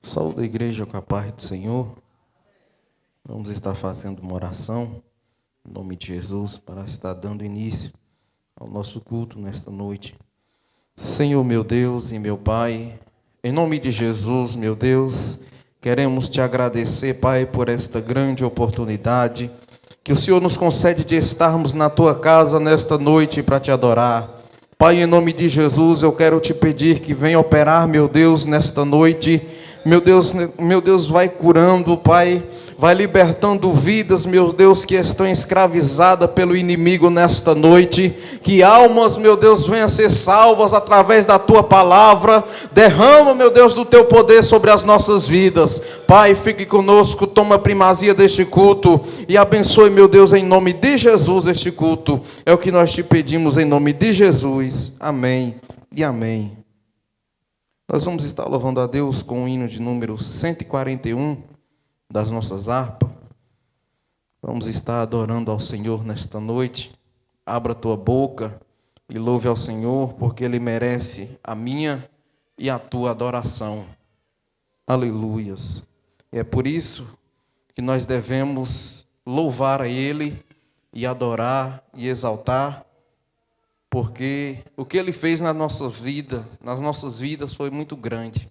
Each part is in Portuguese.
Saúde a igreja com a paz do Senhor. Vamos estar fazendo uma oração, em nome de Jesus, para estar dando início ao nosso culto nesta noite. Senhor, meu Deus e meu Pai, em nome de Jesus, meu Deus, queremos te agradecer, Pai, por esta grande oportunidade que o Senhor nos concede de estarmos na tua casa nesta noite para te adorar. Pai, em nome de Jesus, eu quero te pedir que venha operar, meu Deus, nesta noite. Meu Deus, vai curando, Pai, vai libertando vidas, meu Deus, que estão escravizadas pelo inimigo nesta noite. Que almas, meu Deus, venham a ser salvas através da tua palavra. Derrama, meu Deus, do teu poder sobre as nossas vidas. Pai, fique conosco, toma a primazia deste culto e abençoe, meu Deus, em nome de Jesus este culto. É o que nós te pedimos em nome de Jesus. Amém e amém. Nós vamos estar louvando a Deus com o hino de número 141 das nossas harpas. Vamos estar adorando ao Senhor nesta noite. Abra a tua boca e louve ao Senhor, porque Ele merece a minha e a tua adoração. Aleluias. É por isso que nós devemos louvar a Ele e adorar e exaltar, porque o que Ele fez nas nossas vidas foi muito grande.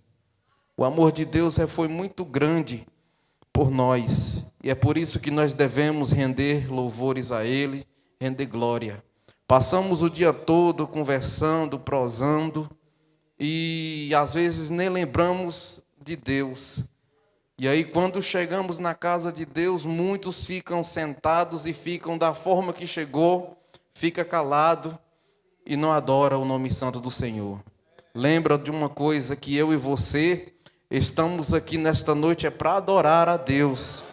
O amor de Deus foi muito grande por nós. E é por isso que nós devemos render louvores a Ele, render glória. Passamos o dia todo conversando, prosando, e às vezes nem lembramos de Deus. E aí quando chegamos na casa de Deus, muitos ficam sentados e ficam da forma que chegou, fica calado, e não adora o nome santo do Senhor. Lembra de uma coisa, que eu e você estamos aqui nesta noite para adorar a Deus.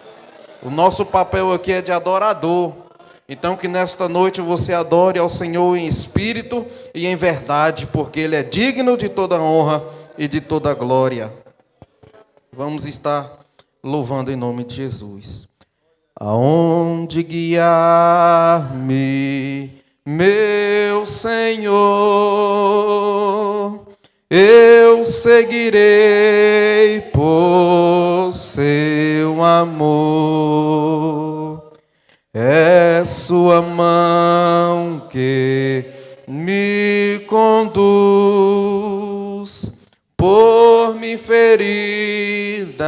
O nosso papel aqui é de adorador. Então que nesta noite você adore ao Senhor em espírito e em verdade, porque Ele é digno de toda honra e de toda glória. Vamos estar louvando em nome de Jesus. Aonde guiar-me, meu Senhor, eu seguirei por seu amor. É sua mão que me conduz, por me ferida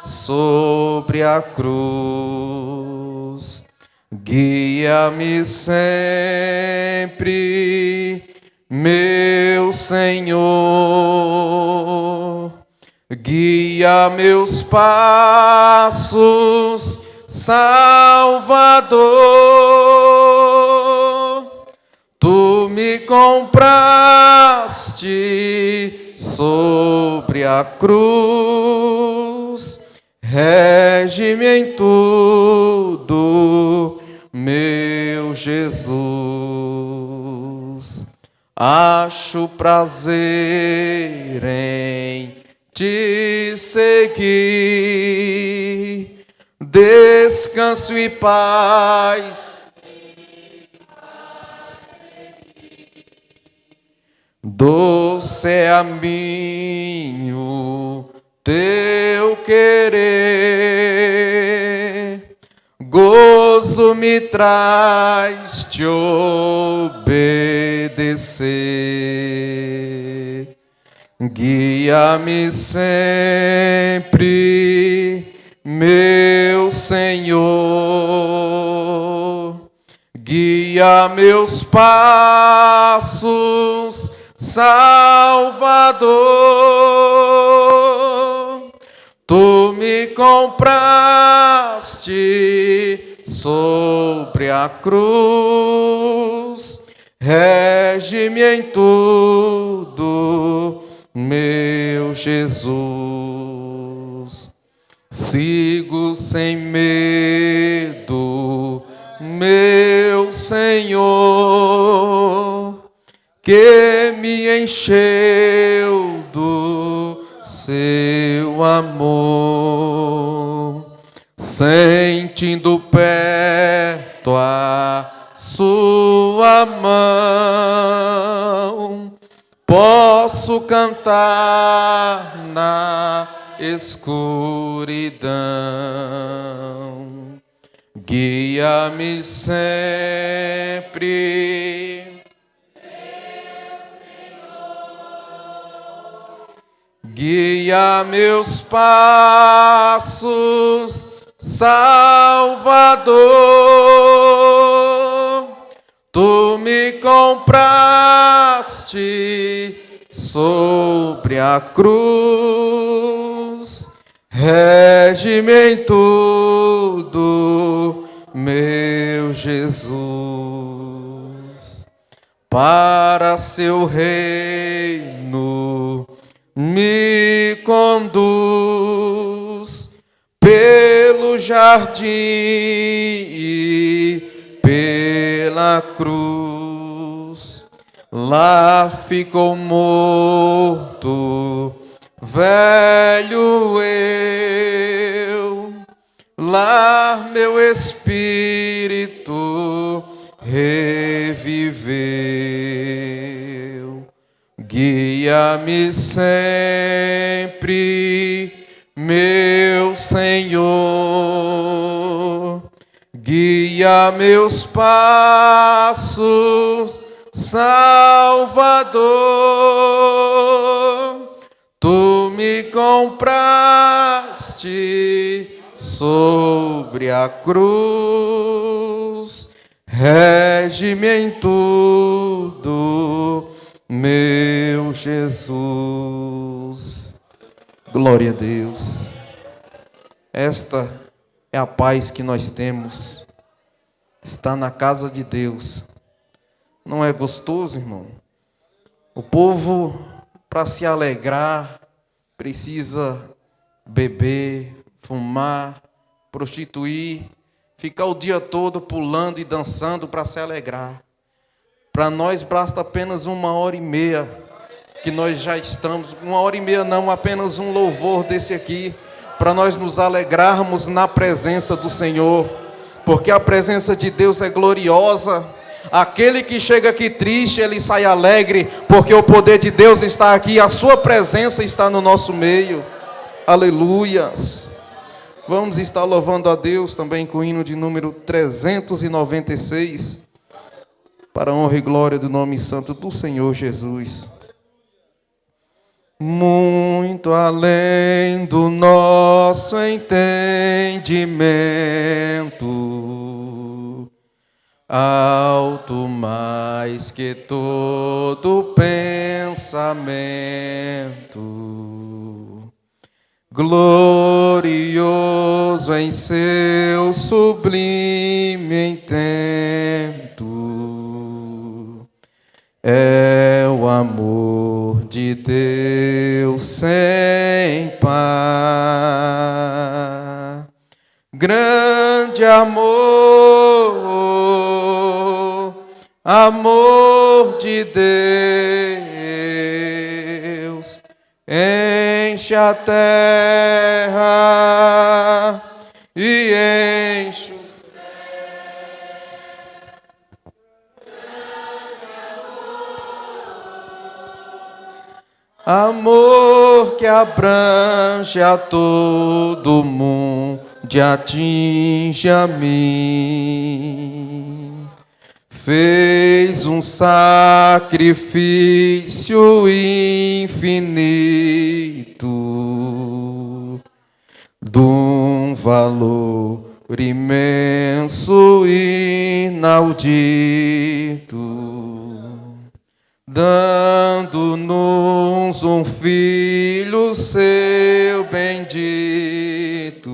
sobre a cruz. Guia-me sempre, meu Senhor, guia meus passos, Salvador. Tu me compraste sobre a cruz, rege-me em tudo, meu Jesus. Acho prazer em te seguir, descanso e paz. Doce é a minho teu querer, gozo me traz te obedecer. Guia-me sempre, meu Senhor, guia meus passos, Salvador. Tu me compraste sobre a cruz, rege-me em tudo, meu Jesus. Sigo sem medo, meu Senhor, que me encheu do seu amor, sentindo perto a sua mão, posso cantar na escuridão. Guia-me sempre, guia meus passos, Salvador. Tu me compraste sobre a cruz, rege-me em tudo, meu Jesus. Para seu reino me conduz pelo jardim e pela cruz. Lá ficou morto, velho eu, lá meu espírito reviveu. Guia-me sempre, meu Senhor, guia meus passos, Salvador. Tu me compraste sobre a cruz, rege-me em tudo, meu Jesus. Glória a Deus. Esta é a paz que nós temos. Está na casa de Deus. Não é gostoso, irmão? O povo, para se alegrar, precisa beber, fumar, prostituir, ficar o dia todo pulando e dançando para se alegrar. Para nós basta apenas 1h30, que nós já estamos, 1h30 não, apenas um louvor desse aqui, para nós nos alegrarmos na presença do Senhor, porque a presença de Deus é gloriosa. Aquele que chega aqui triste, ele sai alegre, porque o poder de Deus está aqui, a sua presença está no nosso meio. Aleluias. Vamos estar louvando a Deus também com o hino de número 396, para a honra e glória do nome santo do Senhor Jesus. Muito além do nosso entendimento, alto mais que todo pensamento, glorioso em seu sublime intento, é o amor de Deus sem par. Grande amor, amor de Deus, enche a terra e enche o amor que abrange a todo mundo, atinge a mim. Fez um sacrifício infinito, de um valor imenso e inaudito, dando-nos um filho seu bendito.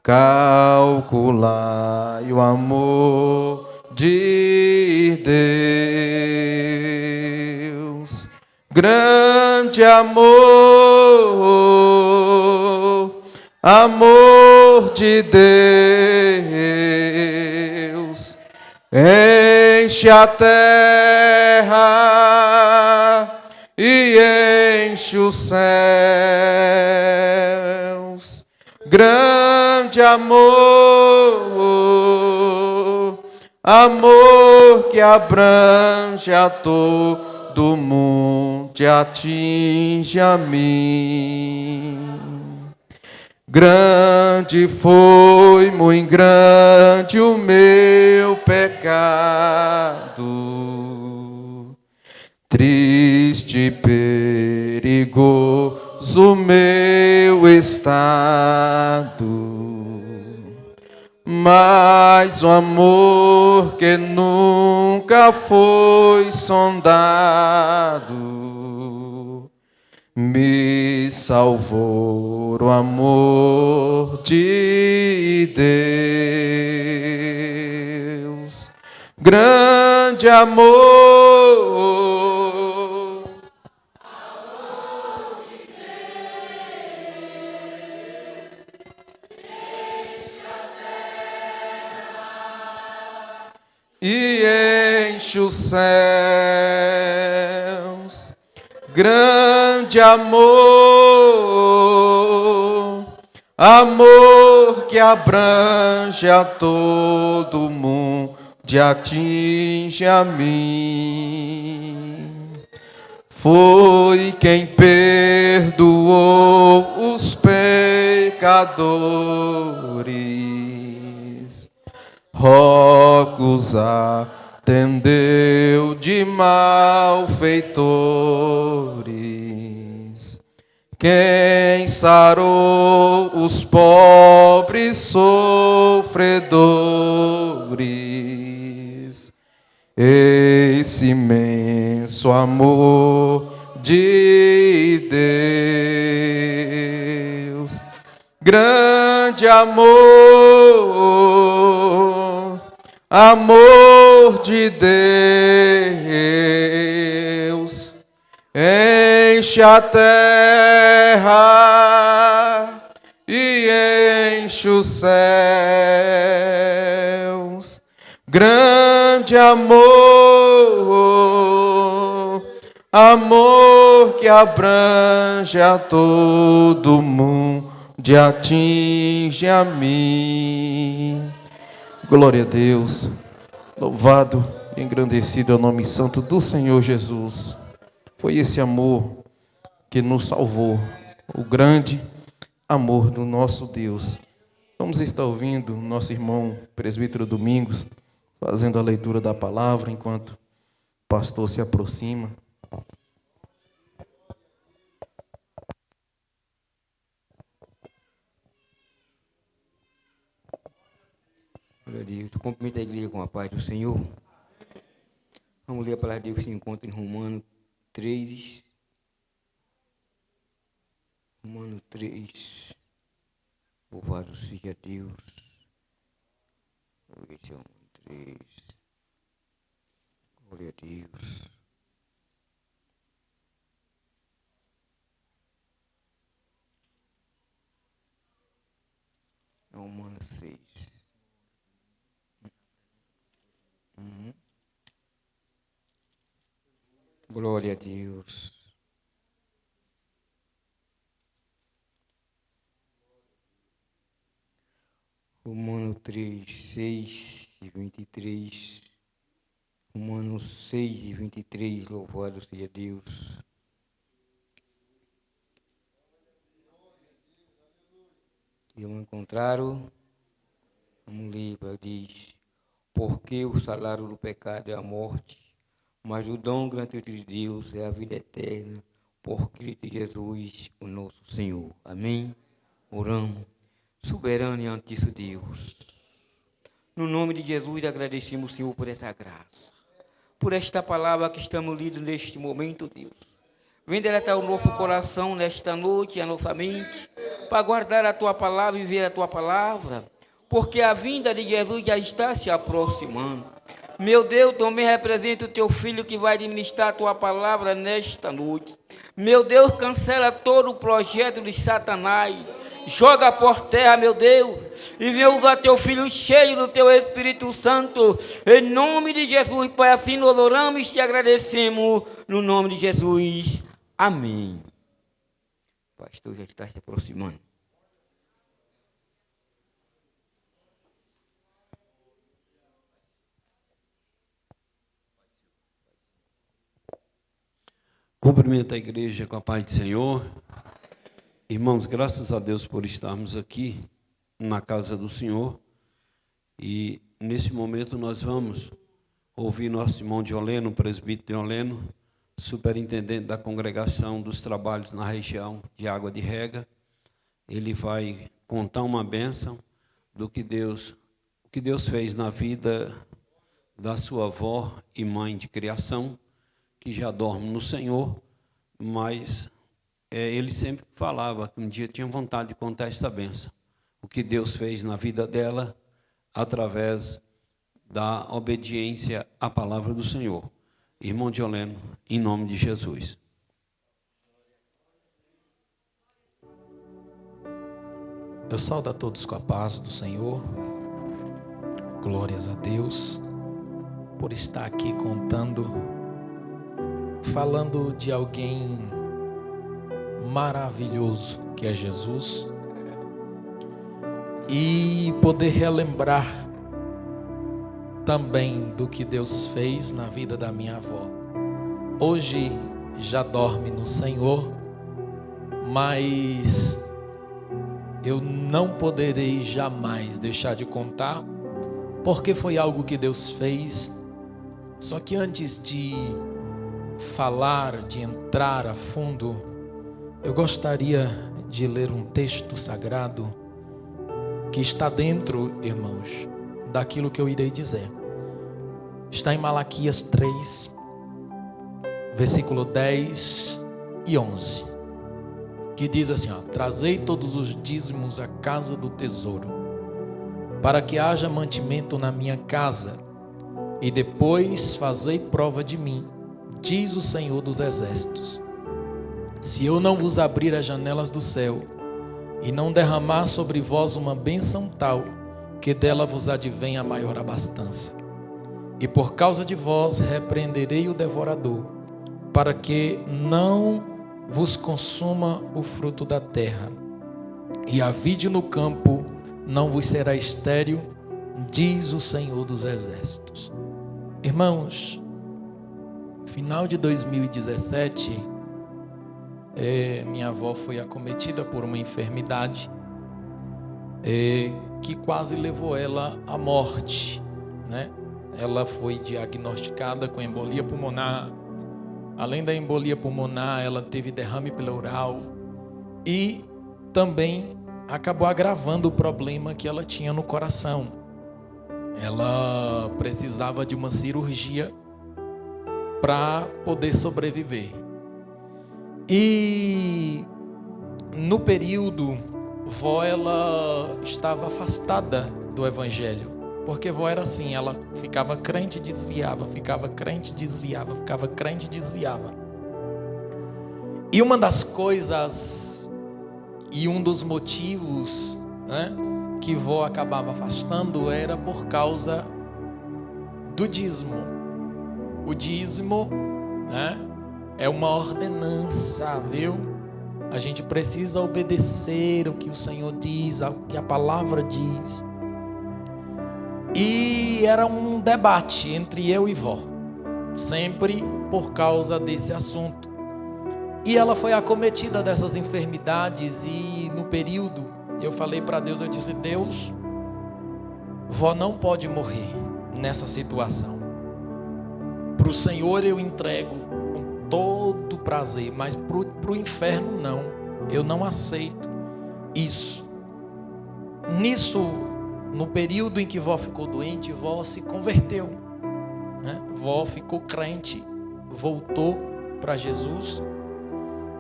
Calculai o amor de Deus, grande amor, amor de Deus, enche a terra e enche os céus. Grande amor, amor que abrange a todo mundo, atinge a mim. Grande foi, muito grande o meu pecado. Triste, perigoso o meu estado. Mas o amor que nunca foi sondado me salvou, o amor de Deus. Grande amor. E enche os céus, grande amor, amor que abrange a todo mundo e atinge a mim. Foi quem perdoou os pecadores, rogos atendeu de malfeitores. Quem sarou os pobres sofredores, esse imenso amor de Deus. Grande amor, amor de Deus, enche a terra e enche os céus. Grande amor, amor que abrange a todo mundo e atinge a mim. Glória a Deus. Louvado e engrandecido é o nome santo do Senhor Jesus. Foi esse amor que nos salvou, o grande amor do nosso Deus. Vamos estar ouvindo nosso irmão presbítero Domingos fazendo a leitura da palavra enquanto o pastor se aproxima. Glória a Deus. Cumprimento a igreja com a paz do Senhor. Vamos ler a palavra de Deus que se encontra em Romanos 3. Romanos 3. Louvado seja Deus. Glória a Deus. 3. Glória a Deus. Romanos 6. Glória a Deus. Romanos 3, 6 e 23. Romanos 6 e 23. Louvado seja Deus. E não encontraram? Vamos ler, diz: porque o salário do pecado é a morte, mas o dom gratuito de Deus é a vida eterna, por Cristo Jesus, o nosso Senhor. Amém? Oramos. Soberano e altíssimo Deus, no nome de Jesus agradecemos, Senhor, por essa graça, por esta palavra que estamos lendo neste momento, Deus. Vem deletar o nosso coração nesta noite, a nossa mente, para guardar a Tua palavra e ver a Tua palavra, porque a vinda de Jesus já está se aproximando. Meu Deus, também representa o Teu Filho que vai administrar a Tua palavra nesta noite. Meu Deus, cancela todo o projeto de Satanás, joga por terra, meu Deus, e venha usar Teu Filho cheio do Teu Espírito Santo, em nome de Jesus. Pai, assim nós oramos e te agradecemos, no nome de Jesus. Amém. O pastor já está se aproximando. Cumprimento a igreja com a paz do Senhor. Irmãos, graças a Deus por estarmos aqui na casa do Senhor. E nesse momento nós vamos ouvir nosso irmão Dioleno, presbítero Dioleno, superintendente da congregação dos trabalhos na região de Água de Rega. Ele vai contar uma bênção do que Deus fez na vida da sua avó e mãe de criação, que já dorme no Senhor, mas ele sempre falava que um dia tinha vontade de contar essa bênção, o que Deus fez na vida dela através da obediência à palavra do Senhor. Irmão Dioleno, em nome de Jesus. Eu saúdo a todos com a paz do Senhor. Glórias a Deus por estar aqui falando de alguém maravilhoso que é Jesus, e poder relembrar também do que Deus fez na vida da minha avó. Hoje já dorme no Senhor, mas eu não poderei jamais deixar de contar, porque foi algo que Deus fez. Só que antes de falar, de entrar a fundo, eu gostaria de ler um texto sagrado que está dentro, irmãos, daquilo que eu irei dizer. Está em Malaquias 3, versículo 10 e 11, que diz assim: trazei todos os dízimos à casa do tesouro, para que haja mantimento na minha casa, e depois fazei prova de mim, diz o Senhor dos Exércitos. Se eu não vos abrir as janelas do céu, e não derramar sobre vós uma bênção tal, que dela vos advenha a maior abastança. E por causa de vós repreenderei o devorador, para que não vos consuma o fruto da terra, e a vide no campo não vos será estéril, diz o Senhor dos Exércitos. Irmãos, final de 2017, minha avó foi acometida por uma enfermidade que quase levou ela à morte, né? Ela foi diagnosticada com embolia pulmonar. Além da embolia pulmonar, ela teve derrame pleural e também acabou agravando o problema que ela tinha no coração. Ela precisava de uma cirurgia para poder sobreviver. E no período, vó, ela estava afastada do evangelho, porque vó era assim, ela ficava crente e desviava, ficava crente e desviava, ficava crente e desviava. E uma das coisas e um dos motivos, né, que vó acabava afastando era por causa do dízimo. O dízimo, né, é uma ordenança, viu? A gente precisa obedecer o que o Senhor diz, o que a palavra diz. E era um debate entre eu e vó, sempre por causa desse assunto. E ela foi acometida dessas enfermidades, e no período eu falei para Deus, eu disse: Deus, vó não pode morrer nessa situação. Para o Senhor eu entrego com todo prazer, mas para o inferno não. Eu não aceito isso. Nisso, no período em que vó ficou doente, vó se converteu, né? Vó ficou crente, voltou para Jesus.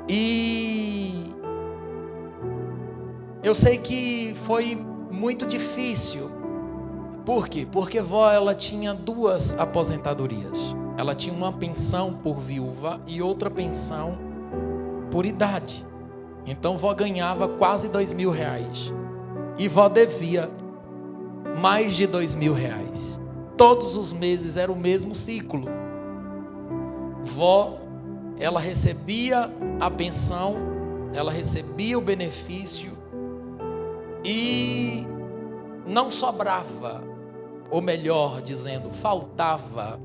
E eu sei que foi muito difícil. Por quê? Porque vó, ela tinha duas aposentadorias. Ela tinha uma pensão por viúva e outra pensão por idade. Então vó ganhava quase R$2.000 e vó devia mais de R$2.000. Todos os meses era o mesmo ciclo. Vó, ela recebia a pensão, ela recebia o benefício e não sobrava, ou melhor dizendo, faltava.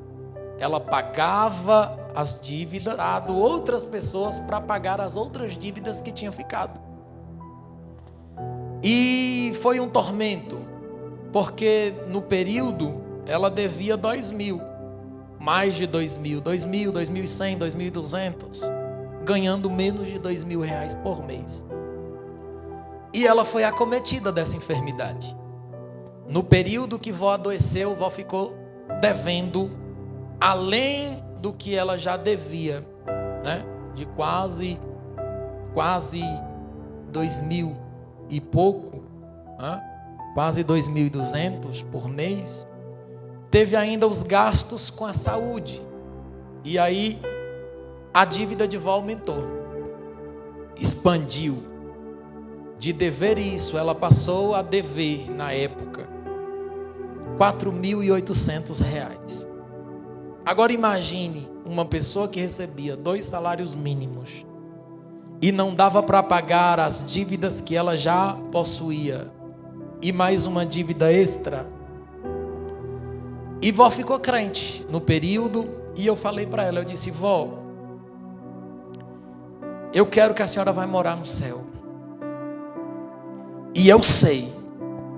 Ela pagava as dívidas, dado outras pessoas para pagar as outras dívidas que tinham ficado. E foi um tormento, porque no período ela devia 2.000, mais de 2.000, 2.000, 2.100, 2.200, ganhando menos de R$2.000 por mês. E ela foi acometida dessa enfermidade. No período que vó adoeceu, vó ficou devendo além do que ela já devia, né? De quase 2.000 e pouco, né? Quase 2.200 por mês. Teve ainda os gastos com a saúde. E aí a dívida de vó aumentou, expandiu. De dever isso, ela passou a dever, na época, R$4.800. Agora imagine uma pessoa que recebia 2 salários mínimos e não dava para pagar as dívidas que ela já possuía e mais uma dívida extra. E vó ficou crente no período e eu falei para ela, eu disse: vó, eu quero que a senhora vai morar no céu. E eu sei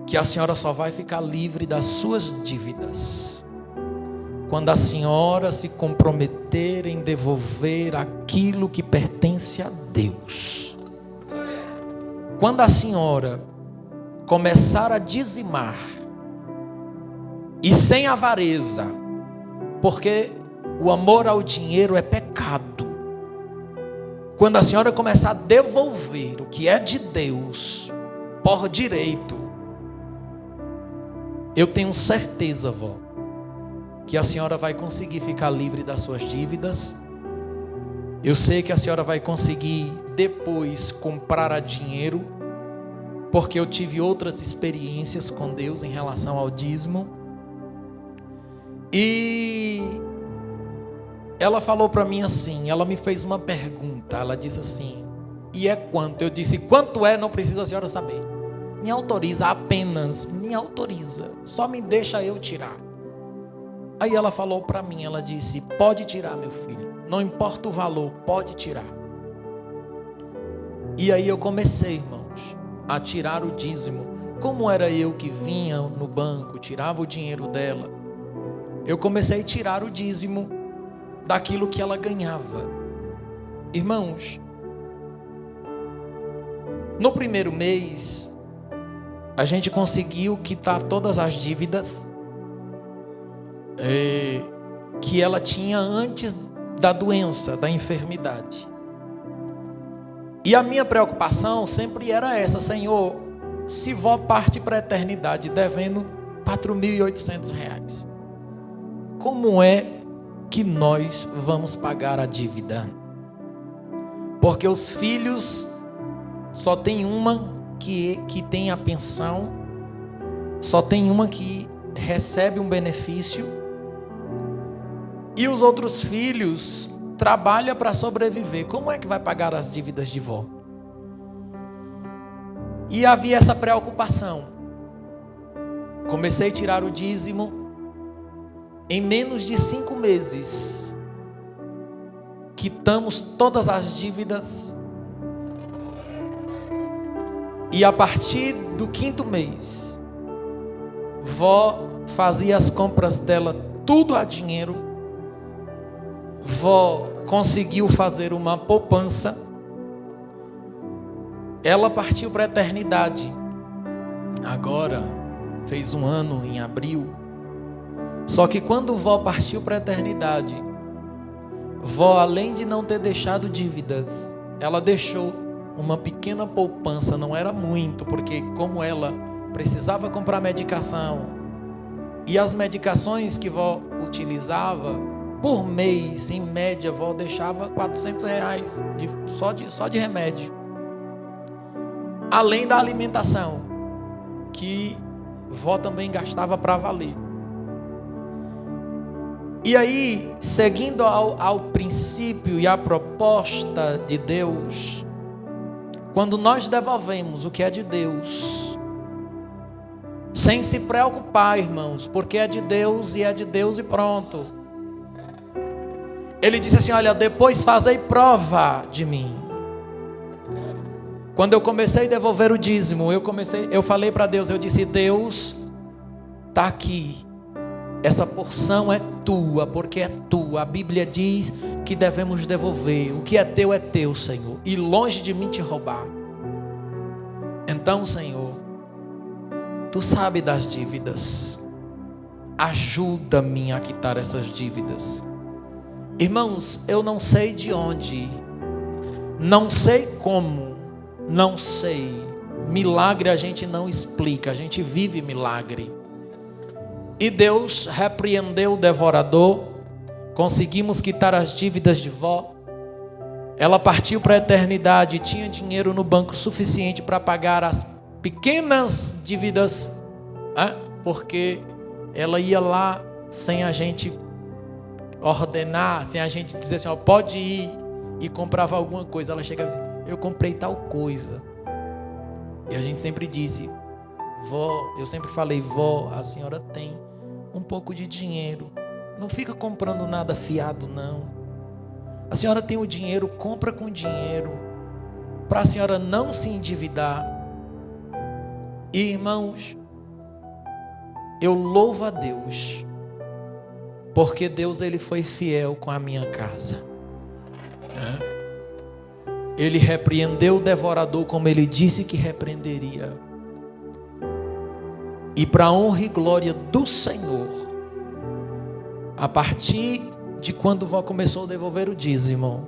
que a senhora só vai ficar livre das suas dívidas quando a senhora se comprometer em devolver aquilo que pertence a Deus. Quando a senhora começar a dizimar, e sem avareza, porque o amor ao dinheiro é pecado. Quando a senhora começar a devolver o que é de Deus por direito, eu tenho certeza, vó, que a senhora vai conseguir ficar livre das suas dívidas. Eu sei que a senhora vai conseguir depois comprar a dinheiro, porque eu tive outras experiências com Deus em relação ao dízimo. E ela falou para mim assim, ela me fez uma pergunta, ela disse assim: e é quanto? Eu disse: quanto é? Não precisa a senhora saber. Me autoriza, apenas me autoriza, só me deixa eu tirar. Aí ela falou para mim, ela disse: pode tirar, meu filho, não importa o valor, pode tirar. E aí eu comecei, irmãos, a tirar o dízimo. Como era eu que vinha no banco, tirava o dinheiro dela, eu comecei a tirar o dízimo daquilo que ela ganhava. Irmãos, no primeiro mês, a gente conseguiu quitar todas as dívidas que ela tinha antes da doença, da enfermidade. E a minha preocupação sempre era essa: Senhor, se vó parte para a eternidade devendo R$4.800, como é que nós vamos pagar a dívida? Porque os filhos só tem uma que tem a pensão, só tem uma que recebe um benefício, e os outros filhos trabalham para sobreviver. Como é que vai pagar as dívidas de vó? E havia essa preocupação. Comecei a tirar o dízimo. Em menos de 5 meses, quitamos todas as dívidas. E a partir do 5º mês, vó fazia as compras dela tudo a dinheiro. Vó conseguiu fazer uma poupança. Ela partiu para a eternidade. Agora, fez 1 ano em abril. Só que quando vó partiu para a eternidade, vó, além de não ter deixado dívidas, ela deixou uma pequena poupança. Não era muito, porque como ela precisava comprar medicação, e as medicações que vó utilizava, por mês, em média, vó deixava R$400 só de remédio. Além da alimentação, que vó também gastava para valer. E aí, seguindo ao princípio e à proposta de Deus, quando nós devolvemos o que é de Deus, sem se preocupar, irmãos, porque é de Deus e pronto. Ele disse assim: olha, depois fazei prova de mim. Quando eu comecei a devolver o dízimo, eu falei para Deus, eu disse: Deus, está aqui, essa porção é tua, porque é tua. A Bíblia diz que devemos devolver. O que é teu, Senhor, e longe de mim te roubar. Então, Senhor, tu sabe das dívidas, ajuda-me a quitar essas dívidas. Irmãos, eu não sei de onde, não sei como, não sei. Milagre a gente não explica, a gente vive milagre. E Deus repreendeu o devorador, conseguimos quitar as dívidas de vó. Ela partiu para a eternidade, tinha dinheiro no banco suficiente para pagar as pequenas dívidas, né? Porque ela ia lá sem a gente ordenar, sem a gente dizer assim, ó, pode ir, e comprava alguma coisa. Ela chegava e dizia: eu comprei tal coisa. E a gente sempre disse: vó, eu sempre falei: vó, a senhora tem um pouco de dinheiro, não fica comprando nada fiado não. A senhora tem o dinheiro, compra com dinheiro, para a senhora não se endividar. E, irmãos, eu louvo a Deus, porque Deus, Ele foi fiel com a minha casa. Ele repreendeu o devorador como Ele disse que repreenderia. E para a honra e glória do Senhor, a partir de quando vó começou a devolver o dízimo,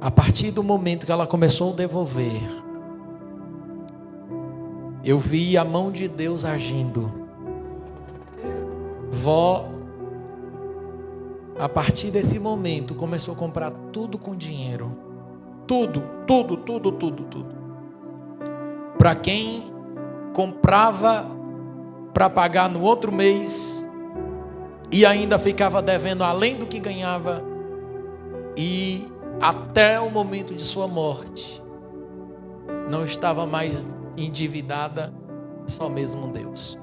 a partir do momento que ela começou a devolver, eu vi a mão de Deus agindo. Vó, a partir desse momento, começou a comprar tudo com dinheiro. Tudo. Para quem comprava para pagar no outro mês e ainda ficava devendo além do que ganhava, e até o momento de sua morte não estava mais endividada, só mesmo Deus.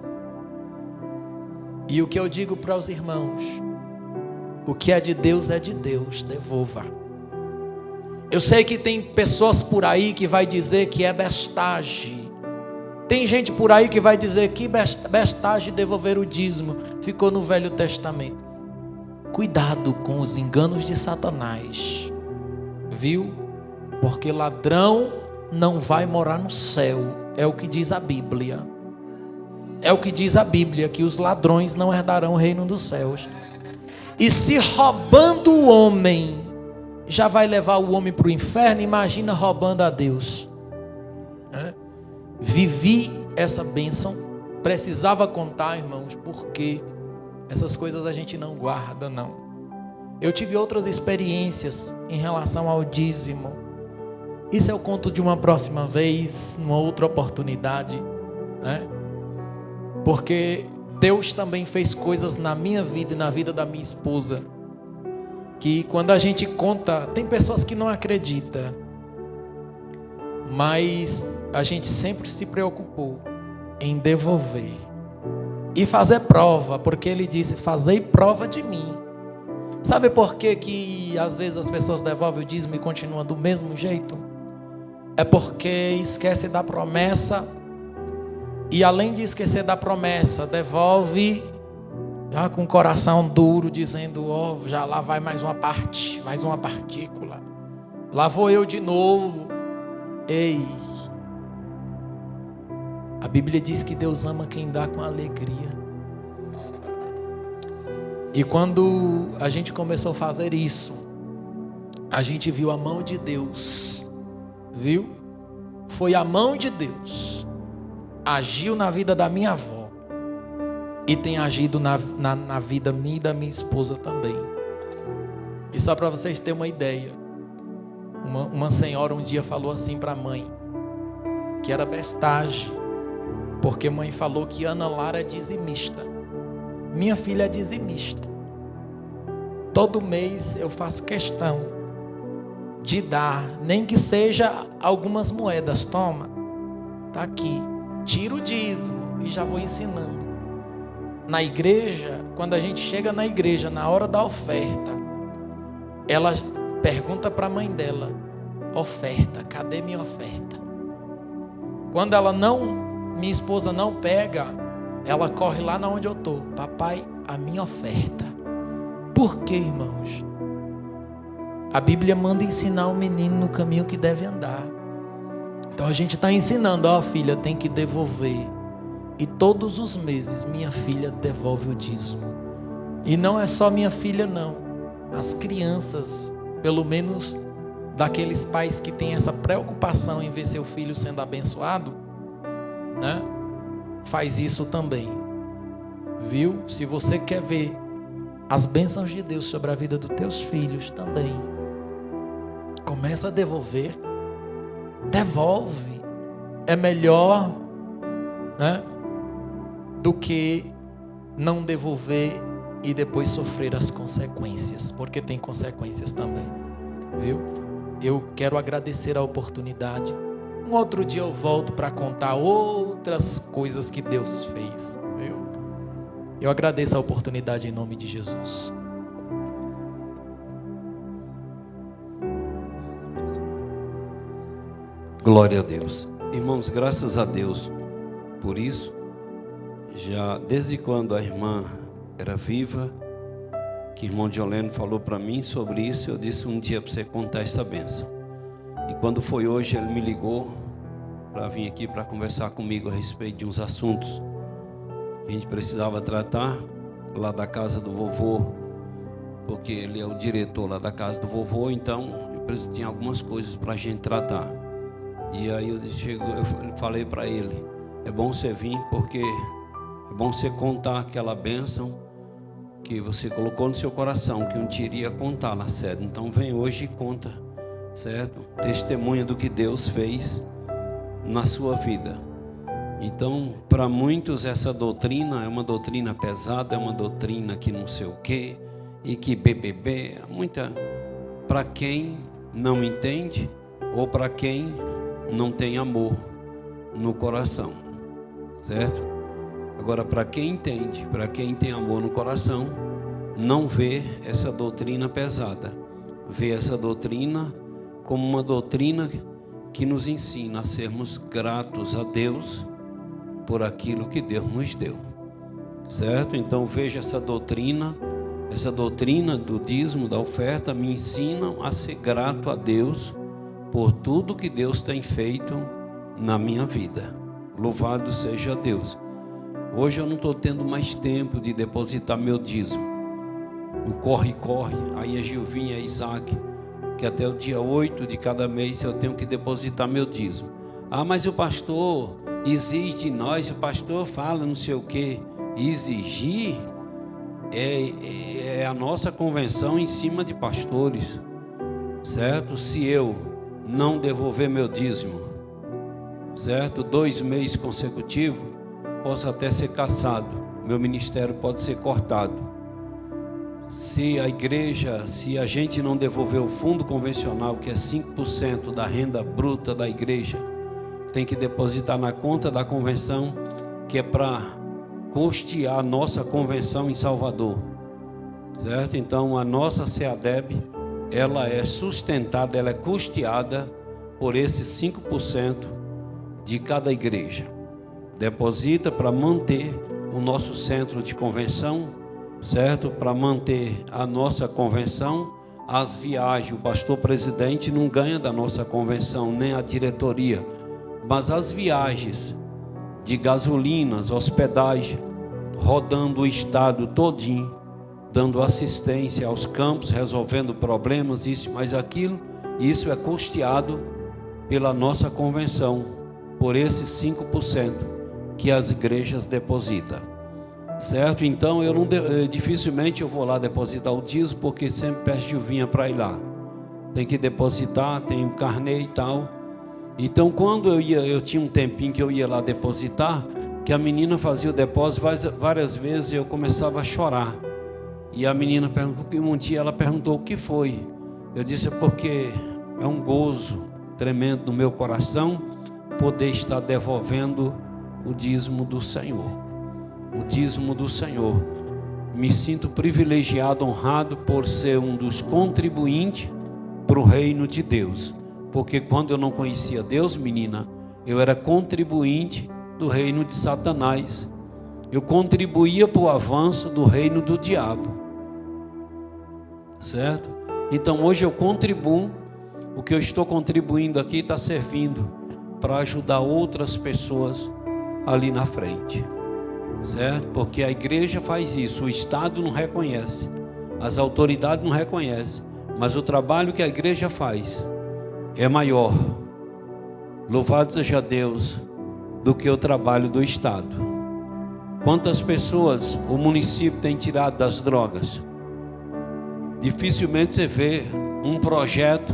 E o que eu digo para os irmãos: o que é de Deus, devolva. Eu sei que tem pessoas por aí que vai dizer que é bestagem. Tem gente por aí que vai dizer que bestagem devolver o dízimo, ficou no Velho Testamento. Cuidado com os enganos de Satanás, viu? Porque ladrão não vai morar no céu, é o que diz a Bíblia. É o que diz a Bíblia, que os ladrões não herdarão o reino dos céus. E se roubando o homem já vai levar o homem para o inferno, imagina roubando a Deus. Vivi essa bênção, precisava contar, irmãos, porque essas coisas a gente não guarda, não. Eu tive outras experiências em relação ao dízimo. Isso eu conto de uma próxima vez, numa outra oportunidade, né? Porque Deus também fez coisas na minha vida e na vida da minha esposa, que quando a gente conta, tem pessoas que não acreditam, mas a gente sempre se preocupou em devolver e fazer prova, porque Ele disse: fazei prova de mim. Sabe por que às vezes as pessoas devolvem o dízimo e continuam do mesmo jeito? É porque esquece da promessa, e além de esquecer da promessa, devolve já com o coração duro, dizendo: ó, já lá vai mais uma parte, mais uma partícula, lá vou eu de novo. Ei, a Bíblia diz que Deus ama quem dá com alegria. E quando a gente começou a fazer isso, a gente viu a mão de Deus, viu? Foi a mão de Deus, agiu na vida da minha avó e tem agido na vida minha e da minha esposa também. E só para vocês terem uma ideia, uma senhora um dia falou assim para a mãe, que era bestagem, porque a mãe falou que Ana Lara é dizimista. Minha filha é dizimista. Todo mês eu faço questão de dar, nem que seja algumas moedas. Toma, tá aqui, tira o dízimo e já vou ensinando. Na igreja, quando a gente chega na igreja, na hora da oferta, ela pergunta para a mãe dela: oferta, cadê minha oferta? Quando minha esposa não pega, ela corre lá na onde eu estou. Papai, a minha oferta. Por quê, irmãos? A Bíblia manda ensinar o menino no caminho que deve andar. Então a gente está ensinando, filha, tem que devolver. E todos os meses minha filha devolve o dízimo. E não é só minha filha não. As crianças, pelo menos daqueles pais que têm essa preocupação em ver seu filho sendo abençoado, né? Faz isso também. Viu? Se você quer ver as bênçãos de Deus sobre a vida dos teus filhos também, começa a devolver. Devolve. É melhor, né, do que não devolver e depois sofrer as consequências, porque tem consequências também, viu? Eu quero agradecer a oportunidade. Um outro dia eu volto para contar outras coisas que Deus fez, viu? Eu agradeço a oportunidade em nome de Jesus. Glória a Deus. Irmãos, graças a Deus por isso. Já desde quando a irmã era viva, que o irmão Dioleno falou para mim sobre isso, eu disse um dia para você contar essa bênção. E quando foi hoje, ele me ligou para vir aqui para conversar comigo a respeito de uns assuntos que a gente precisava tratar lá da casa do vovô, porque ele é o diretor lá da casa do vovô, então eu tinha algumas coisas para a gente tratar. E aí eu falei para ele, é bom você vir, porque é bom você contar aquela bênção que você colocou no seu coração, que um dia iria contar na sede. Então vem hoje e conta, certo? Testemunha do que Deus fez na sua vida. Então, para muitos essa doutrina é uma doutrina pesada, é uma doutrina que não sei o quê, e que BBB, muita, para quem não entende, ou para quem não tem amor no coração, certo? Agora, para quem entende, para quem tem amor no coração, não vê essa doutrina pesada, vê essa doutrina como uma doutrina que nos ensina a sermos gratos a Deus por aquilo que Deus nos deu, certo? Então veja essa doutrina do dízimo, da oferta, me ensinam a ser grato a Deus por tudo que Deus tem feito na minha vida. Louvado seja Deus. Hoje eu não estou tendo mais tempo de depositar meu dízimo. O corre-corre, aí a Gilvinha e a Isaac, que até o dia 8 de cada mês eu tenho que depositar meu dízimo. Ah, mas o pastor exige de nós, o pastor fala não sei o que. Exigir é a nossa convenção em cima de pastores, certo? Se eu não devolver meu dízimo, certo? 2 meses consecutivos, posso até ser cassado, meu ministério pode ser cortado. Se a gente não devolver o fundo convencional, que é 5% da renda bruta da igreja, tem que depositar na conta da convenção, que é para custear a nossa convenção em Salvador, certo? Então a nossa CEADEB, ela é sustentada, ela é custeada por esses 5% de cada igreja. Deposita para manter o nosso centro de convenção, certo? Para manter a nossa convenção, as viagens, o pastor presidente não ganha da nossa convenção, nem a diretoria, mas as viagens de gasolinas, hospedagem, rodando o estado todinho, dando assistência aos campos, resolvendo problemas, isso mais aquilo, isso é custeado pela nossa convenção, por esses 5% que as igrejas depositam, certo? Então dificilmente eu vou lá depositar o dízimo, porque sempre peço Gilvinha para ir lá, tem que depositar, tem um carnê e tal. Então quando eu tinha um tempinho que eu ia lá depositar, que a menina fazia o depósito, várias vezes eu começava a chorar. E a menina um dia ela perguntou o que foi. Eu disse, porque é um gozo tremendo no meu coração poder estar devolvendo o dízimo do Senhor. O dízimo do Senhor. Me sinto privilegiado, honrado por ser um dos contribuintes para o reino de Deus. Porque quando eu não conhecia Deus, menina, eu era contribuinte do reino de Satanás. Eu contribuía para o avanço do reino do diabo. Certo? Então hoje eu contribuo. O que eu estou contribuindo aqui está servindo para ajudar outras pessoas ali na frente. Certo? Porque a igreja faz isso. O Estado não reconhece. As autoridades não reconhecem. Mas o trabalho que a igreja faz é maior, louvado seja Deus, do que o trabalho do Estado. Quantas pessoas o município tem tirado das drogas? Dificilmente você vê um projeto,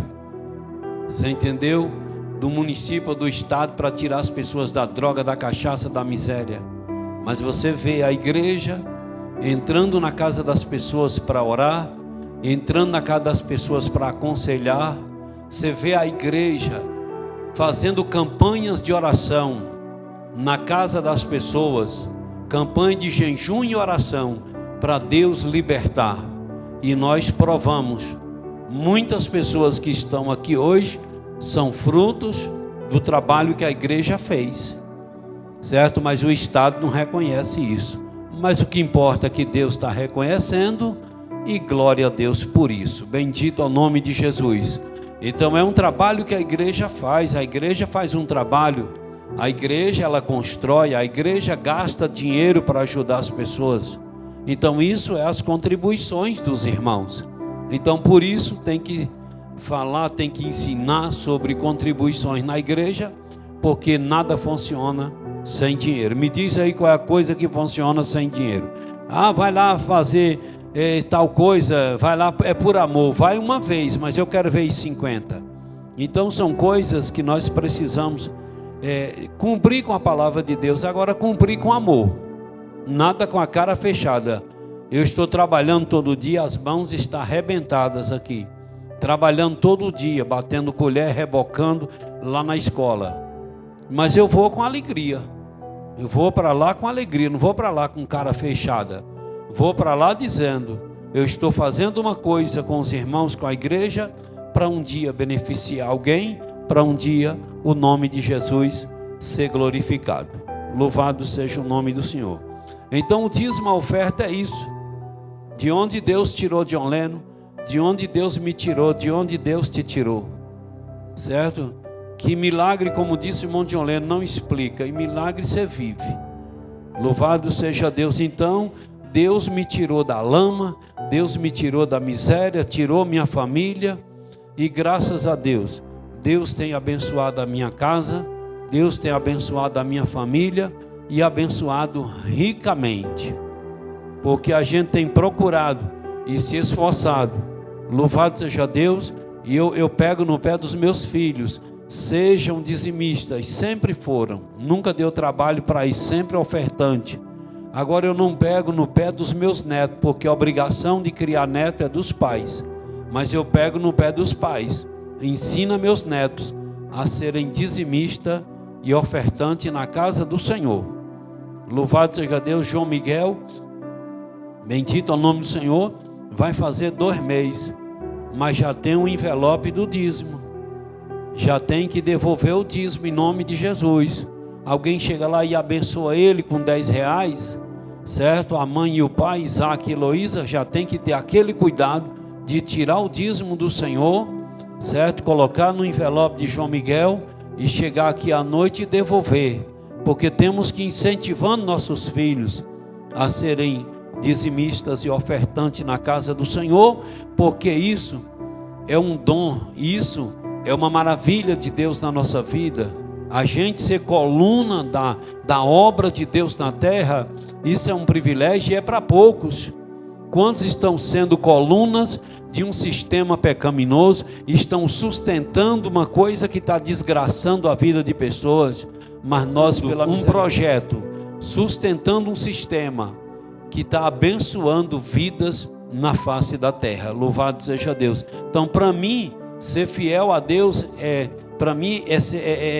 você entendeu? Do município ou do Estado para tirar as pessoas da droga, da cachaça, da miséria. Mas você vê a igreja entrando na casa das pessoas para orar, entrando na casa das pessoas para aconselhar. Você vê a igreja fazendo campanhas de oração na casa das pessoas, campanha de jejum e oração para Deus libertar. E nós provamos, muitas pessoas que estão aqui hoje são frutos do trabalho que a igreja fez, certo? Mas o Estado não reconhece isso. Mas o que importa é que Deus está reconhecendo, e glória a Deus por isso. Bendito ao nome de Jesus. Então é um trabalho que a igreja faz um trabalho, a igreja ela constrói, a igreja gasta dinheiro para ajudar as pessoas. Então isso é as contribuições dos irmãos. Então por isso tem que falar, tem que ensinar sobre contribuições na igreja, porque nada funciona sem dinheiro. Me diz aí qual é a coisa que funciona sem dinheiro. Vai lá fazer tal coisa, vai lá, é por amor, vai uma vez, mas eu quero ver 50. Então são coisas que nós precisamos cumprir com a palavra de Deus. Agora cumprir com amor, nada com a cara fechada. Eu estou trabalhando todo dia, as mãos estão arrebentadas aqui, trabalhando todo dia, batendo colher, rebocando lá na escola, mas eu vou com alegria, eu vou para lá com alegria, não vou para lá com cara fechada. Vou para lá dizendo, eu estou fazendo uma coisa com os irmãos, com a igreja, para um dia beneficiar alguém, para um dia o nome de Jesus ser glorificado. Louvado seja o nome do Senhor. Então o dízimo, a oferta é isso. De onde Deus tirou John Lennon, de onde Deus me tirou, de onde Deus te tirou. Certo? Que milagre, como disse o irmão John Lennon, não explica, e milagre você vive. Louvado seja Deus. Então Deus me tirou da lama, Deus me tirou da miséria, tirou minha família, e graças a Deus, Deus tem abençoado a minha casa, Deus tem abençoado a minha família e abençoado ricamente, porque a gente tem procurado e se esforçado. Louvado seja Deus. E eu pego no pé dos meus filhos, sejam dizimistas, sempre foram, nunca deu trabalho para ir, sempre ofertante. Agora eu não pego no pé dos meus netos, porque a obrigação de criar neto é dos pais, mas eu pego no pé dos pais, ensina meus netos a serem dizimistas e ofertantes na casa do Senhor. Louvado seja Deus. João Miguel, bendito ao nome do Senhor, vai fazer 2 meses, mas já tem um envelope do dízimo, já tem que devolver o dízimo em nome de Jesus. Alguém chega lá e abençoa ele com R$10, certo? A mãe e o pai, Isaac e Heloísa, já tem que ter aquele cuidado de tirar o dízimo do Senhor, certo? Colocar no envelope de João Miguel e chegar aqui à noite e devolver, porque temos que incentivar nossos filhos a serem dizimistas e ofertantes na casa do Senhor, porque isso é um dom, isso é uma maravilha de Deus na nossa vida. A gente ser coluna da obra de Deus na terra, isso é um privilégio e é para poucos. Quantos estão sendo colunas de um sistema pecaminoso, estão sustentando uma coisa que está desgraçando a vida de pessoas, mas nós, pelo um projeto, sustentando um sistema que está abençoando vidas na face da terra. Louvado seja Deus. Então, para mim, ser fiel a Deus para mim é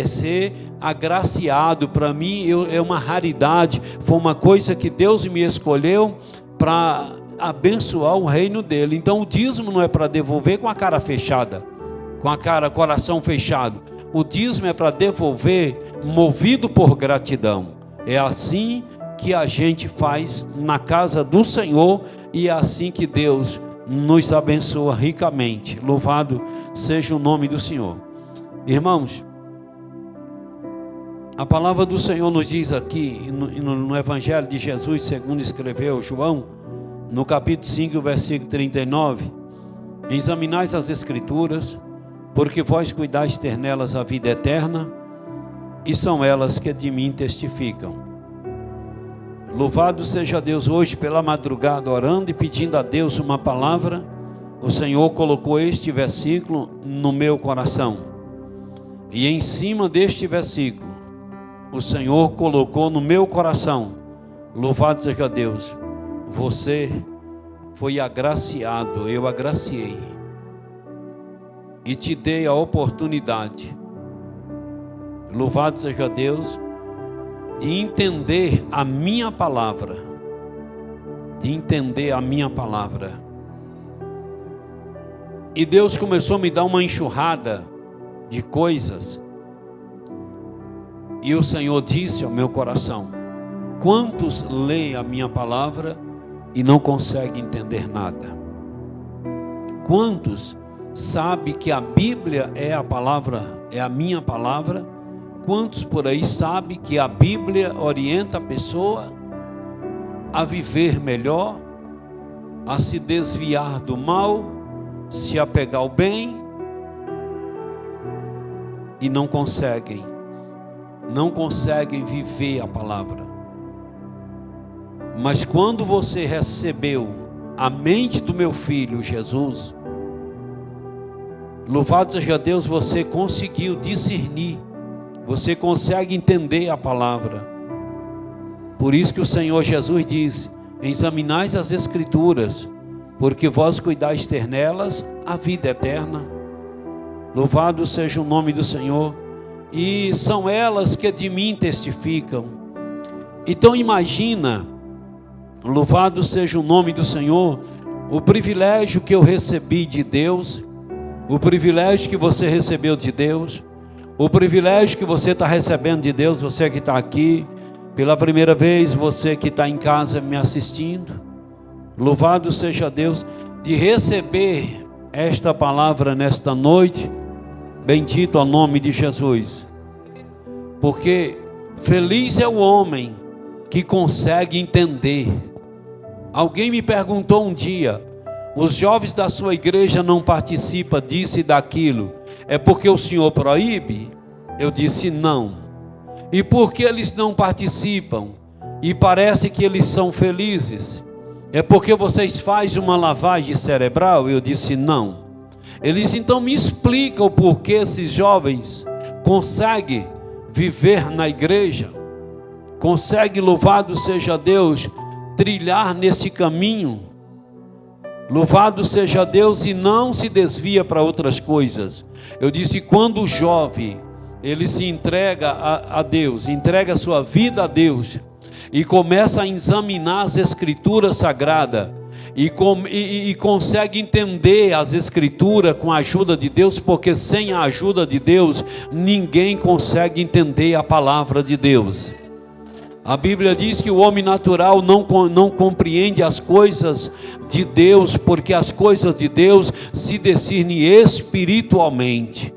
ser agraciado, para mim é uma raridade, foi uma coisa que Deus me escolheu para abençoar o reino dele. Então o dízimo não é para devolver com a cara fechada, com a coração fechado. O dízimo é para devolver, movido por gratidão. É assim que a gente faz na casa do Senhor, e é assim que Deus nos abençoa ricamente. Louvado seja o nome do Senhor. Irmãos, a palavra do Senhor nos diz aqui no Evangelho de Jesus, segundo escreveu João, no capítulo 5, versículo 39: examinais as Escrituras, porque vós cuidais ter nelas a vida eterna, e são elas que de mim testificam. Louvado seja Deus. Hoje pela madrugada, orando e pedindo a Deus uma palavra, o Senhor colocou este versículo no meu coração, e em cima deste versículo o Senhor colocou no meu coração: louvado seja Deus, você foi agraciado, eu agraciei e te dei a oportunidade, louvado seja Deus, de entender a minha palavra, E Deus começou a me dar uma enxurrada de coisas, e o Senhor disse ao meu coração: quantos leem a minha palavra e não conseguem entender nada? Quantos sabem que a Bíblia é a palavra, é a minha palavra? Quantos por aí sabem que a Bíblia orienta a pessoa a viver melhor, a se desviar do mal, se apegar ao bem, e não conseguem viver a palavra? Mas quando você recebeu a mente do meu filho Jesus, louvado seja Deus, você conseguiu discernir, você consegue entender a palavra. Por isso que o Senhor Jesus disse: examinais as Escrituras, porque vós cuidais ter nelas a vida eterna. Louvado seja o nome do Senhor. E são elas que de mim testificam. Então imagina, louvado seja o nome do Senhor, o privilégio que eu recebi de Deus, o privilégio que você recebeu de Deus, o privilégio que você está recebendo de Deus, você que está aqui pela primeira vez, você que está em casa me assistindo, louvado seja Deus, de receber esta palavra nesta noite. Bendito ao nome de Jesus, porque feliz é o homem que consegue entender. Alguém me perguntou um dia: os jovens da sua igreja não participam disso e daquilo, é porque o Senhor proíbe? Eu disse não. E por que eles não participam e parece que eles são felizes? É porque vocês fazem uma lavagem cerebral? Eu disse não. Eles então me explicam o porquê esses jovens conseguem viver na igreja, conseguem, louvado seja Deus, trilhar nesse caminho, louvado seja Deus, e não se desvia para outras coisas. Eu disse: quando o jovem ele se entrega a Deus, entrega a sua vida a Deus e começa a examinar as Escrituras Sagradas, e consegue entender as Escrituras com a ajuda de Deus, porque sem a ajuda de Deus ninguém consegue entender a palavra de Deus. A Bíblia diz que o homem natural não compreende as coisas de Deus, porque as coisas de Deus se discernem espiritualmente.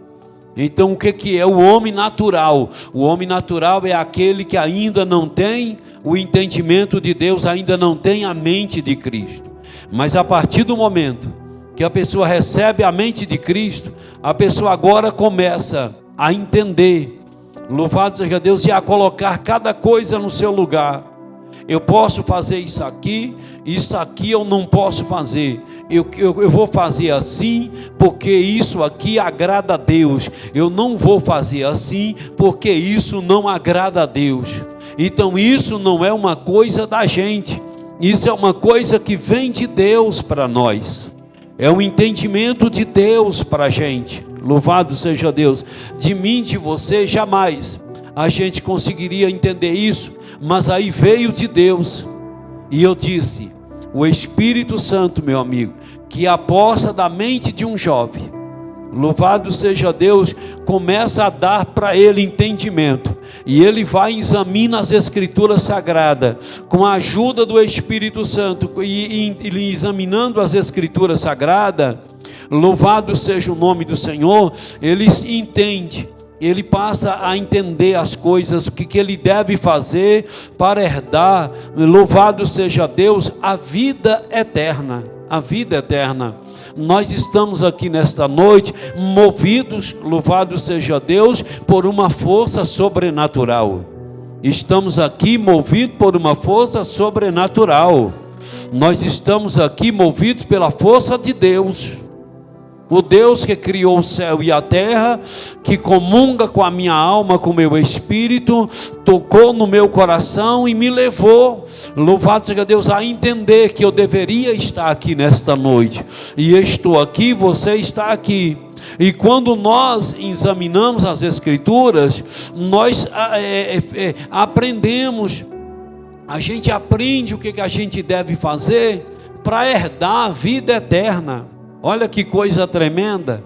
Então o que é o homem natural? O homem natural é aquele que ainda não tem o entendimento de Deus, ainda não tem a mente de Cristo. Mas a partir do momento que a pessoa recebe a mente de Cristo, a pessoa agora começa a entender, louvado seja Deus, e a colocar cada coisa no seu lugar. Eu posso fazer isso aqui eu não posso fazer. Eu vou fazer assim porque isso aqui agrada a Deus. Eu não vou fazer assim porque isso não agrada a Deus. Então isso não é uma coisa da gente, isso é uma coisa que vem de Deus para nós. É um entendimento de Deus para a gente. Louvado seja Deus. De mim, de você, jamais a gente conseguiria entender isso. Mas aí veio de Deus. E eu disse: o Espírito Santo, meu amigo, que a posse da mente de um jovem, Louvado seja Deus, começa a dar para ele entendimento. E ele vai e examina as Escrituras Sagradas, com a ajuda do Espírito Santo, e examinando as Escrituras Sagradas, louvado seja o nome do Senhor, ele entende. Ele passa a entender as coisas, o que ele deve fazer para herdar, louvado seja Deus, a vida eterna. A vida eterna. Nós estamos aqui nesta noite movidos, louvado seja Deus, por uma força sobrenatural. Estamos aqui movidos por uma força sobrenatural. Nós estamos aqui movidos pela força de Deus. O Deus que criou o céu e a terra, que comunga com a minha alma, com o meu espírito, tocou no meu coração e me levou, louvado seja Deus, a entender que eu deveria estar aqui nesta noite. E estou aqui, você está aqui. E quando nós examinamos as Escrituras, nós aprendemos, a gente aprende o que a gente deve fazer para herdar a vida eterna. Olha que coisa tremenda.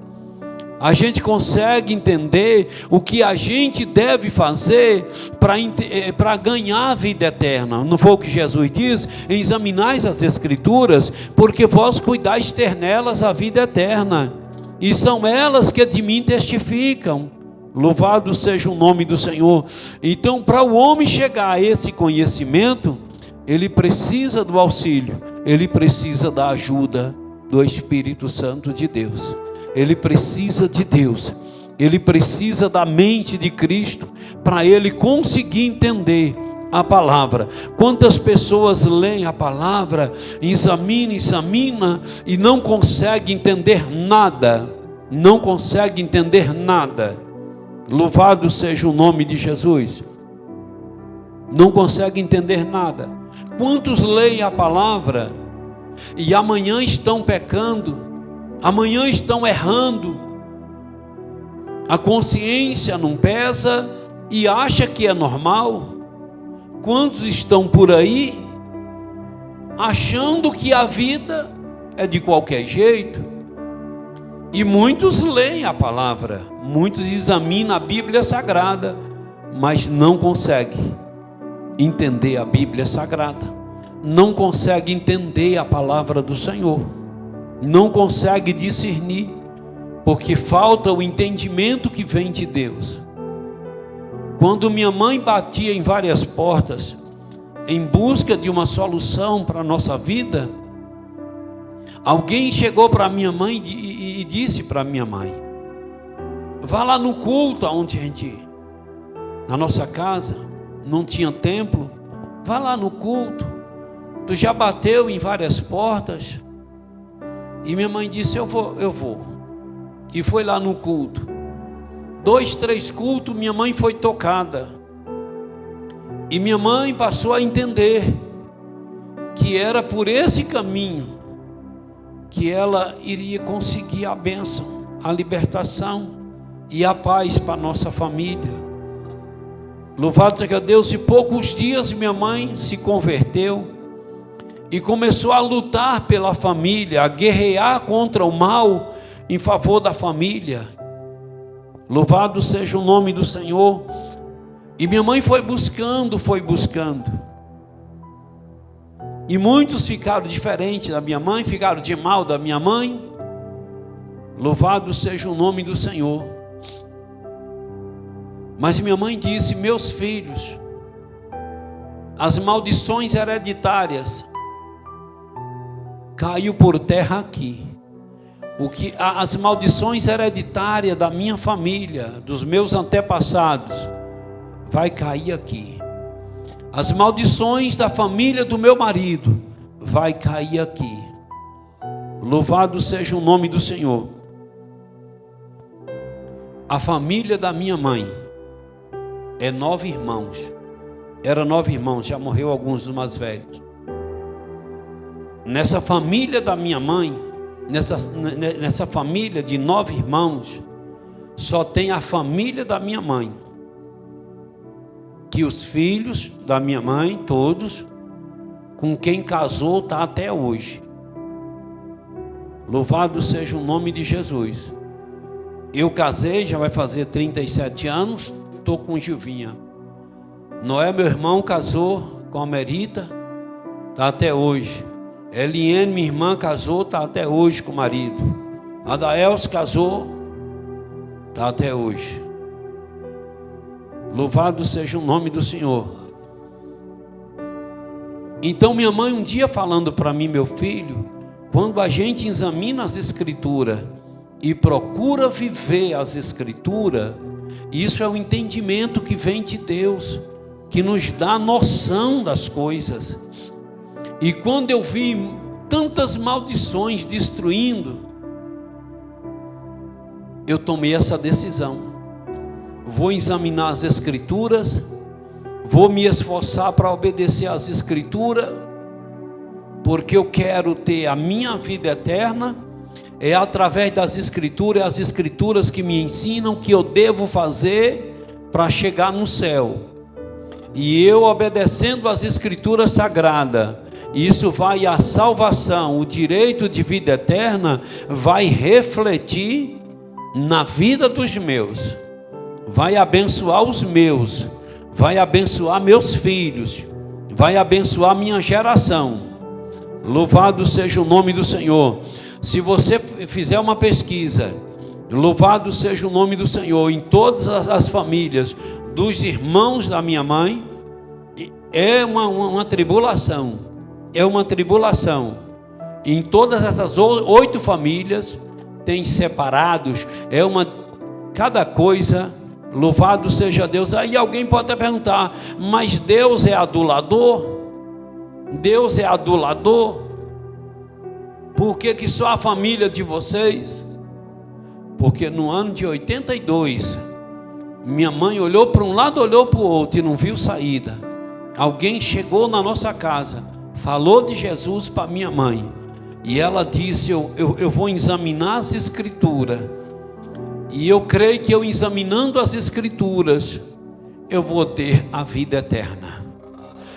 A gente consegue entender o que a gente deve fazer para ganhar a vida eterna. Não foi o que Jesus diz? Examinais as Escrituras, porque vós cuidais ter nelas a vida eterna, e são elas que de mim testificam. Louvado seja o nome do Senhor. Então, para o homem chegar a esse conhecimento, ele precisa do auxílio, ele precisa da ajuda do Espírito Santo de Deus. Ele precisa de Deus, ele precisa da mente de Cristo para ele conseguir entender a palavra. Quantas pessoas leem a palavra, examina e não consegue entender nada, não consegue entender nada. Louvado seja o nome de Jesus. Não consegue entender nada. Quantos leem a palavra e amanhã estão pecando, amanhã estão errando, a consciência não pesa e acha que é normal? Quantos estão por aí achando que a vida é de qualquer jeito? E muitos leem a palavra, muitos examinam a Bíblia Sagrada, mas não conseguem entender a Bíblia Sagrada. Não consegue entender a palavra do Senhor, não consegue discernir, porque falta o entendimento que vem de Deus. Quando minha mãe batia em várias portas, em busca de uma solução para a nossa vida, alguém chegou para minha mãe e disse para minha mãe: vá lá no culto, onde a gente, na nossa casa, não tinha templo, vá lá no culto. Tu já bateu em várias portas? E minha mãe disse: eu vou. E foi lá no culto. 2, 3 cultos, minha mãe foi tocada. E minha mãe passou a entender que era por esse caminho que ela iria conseguir a bênção, a libertação e a paz para a nossa família. Louvado seja Deus. E poucos dias minha mãe se converteu e começou a lutar pela família, a guerrear contra o mal em favor da família. Louvado seja o nome do Senhor. E minha mãe foi buscando. E muitos ficaram diferentes da minha mãe, ficaram de mal da minha mãe. Louvado seja o nome do Senhor. Mas minha mãe disse: meus filhos, as maldições hereditárias caiu por terra aqui. As maldições hereditárias da minha família, dos meus antepassados, vai cair aqui. As maldições da família do meu marido vai cair aqui. Louvado seja o nome do Senhor. A família da minha mãe é 9 irmãos. Era 9 irmãos, já morreu alguns dos mais velhos. Nessa família da minha mãe, nessa família de 9 irmãos, só tem a família da minha mãe, que os filhos da minha mãe, todos, com quem casou, está até hoje. Louvado seja o nome de Jesus. Eu casei, já vai fazer 37 anos, estou com Gilvinha. Noé, meu irmão, casou com a Merita, está até hoje. Eliane, minha irmã, casou, está até hoje com o marido. A Daels casou, está até hoje. Louvado seja o nome do Senhor. Então minha mãe um dia falando para mim, meu filho, quando a gente examina as Escrituras e procura viver as Escrituras, isso é o entendimento que vem de Deus, que nos dá a noção das coisas. E quando eu vi tantas maldições destruindo, eu tomei essa decisão. Vou examinar as Escrituras, vou me esforçar para obedecer às Escrituras, porque eu quero ter a minha vida eterna. É através das Escrituras, as Escrituras que me ensinam o que eu devo fazer para chegar no céu. E eu obedecendo às Escrituras sagradas, isso vai à salvação, o direito de vida eterna vai refletir na vida dos meus, vai abençoar os meus, vai abençoar meus filhos, vai abençoar minha geração. Louvado seja o nome do Senhor. Se você fizer uma pesquisa, louvado seja o nome do Senhor, em todas as famílias dos irmãos da minha mãe, é uma tribulação, é uma tribulação. Em todas essas 8 famílias, tem separados, cada coisa. Louvado seja Deus. Aí alguém pode até perguntar, mas Deus é adulador? Deus é adulador? Por que só a família de vocês? Porque no ano de 82, minha mãe olhou para um lado, olhou para o outro e não viu saída. Alguém chegou na nossa casa, falou de Jesus para minha mãe, e ela disse, eu vou examinar as Escrituras, e eu creio que eu examinando as Escrituras, eu vou ter a vida eterna.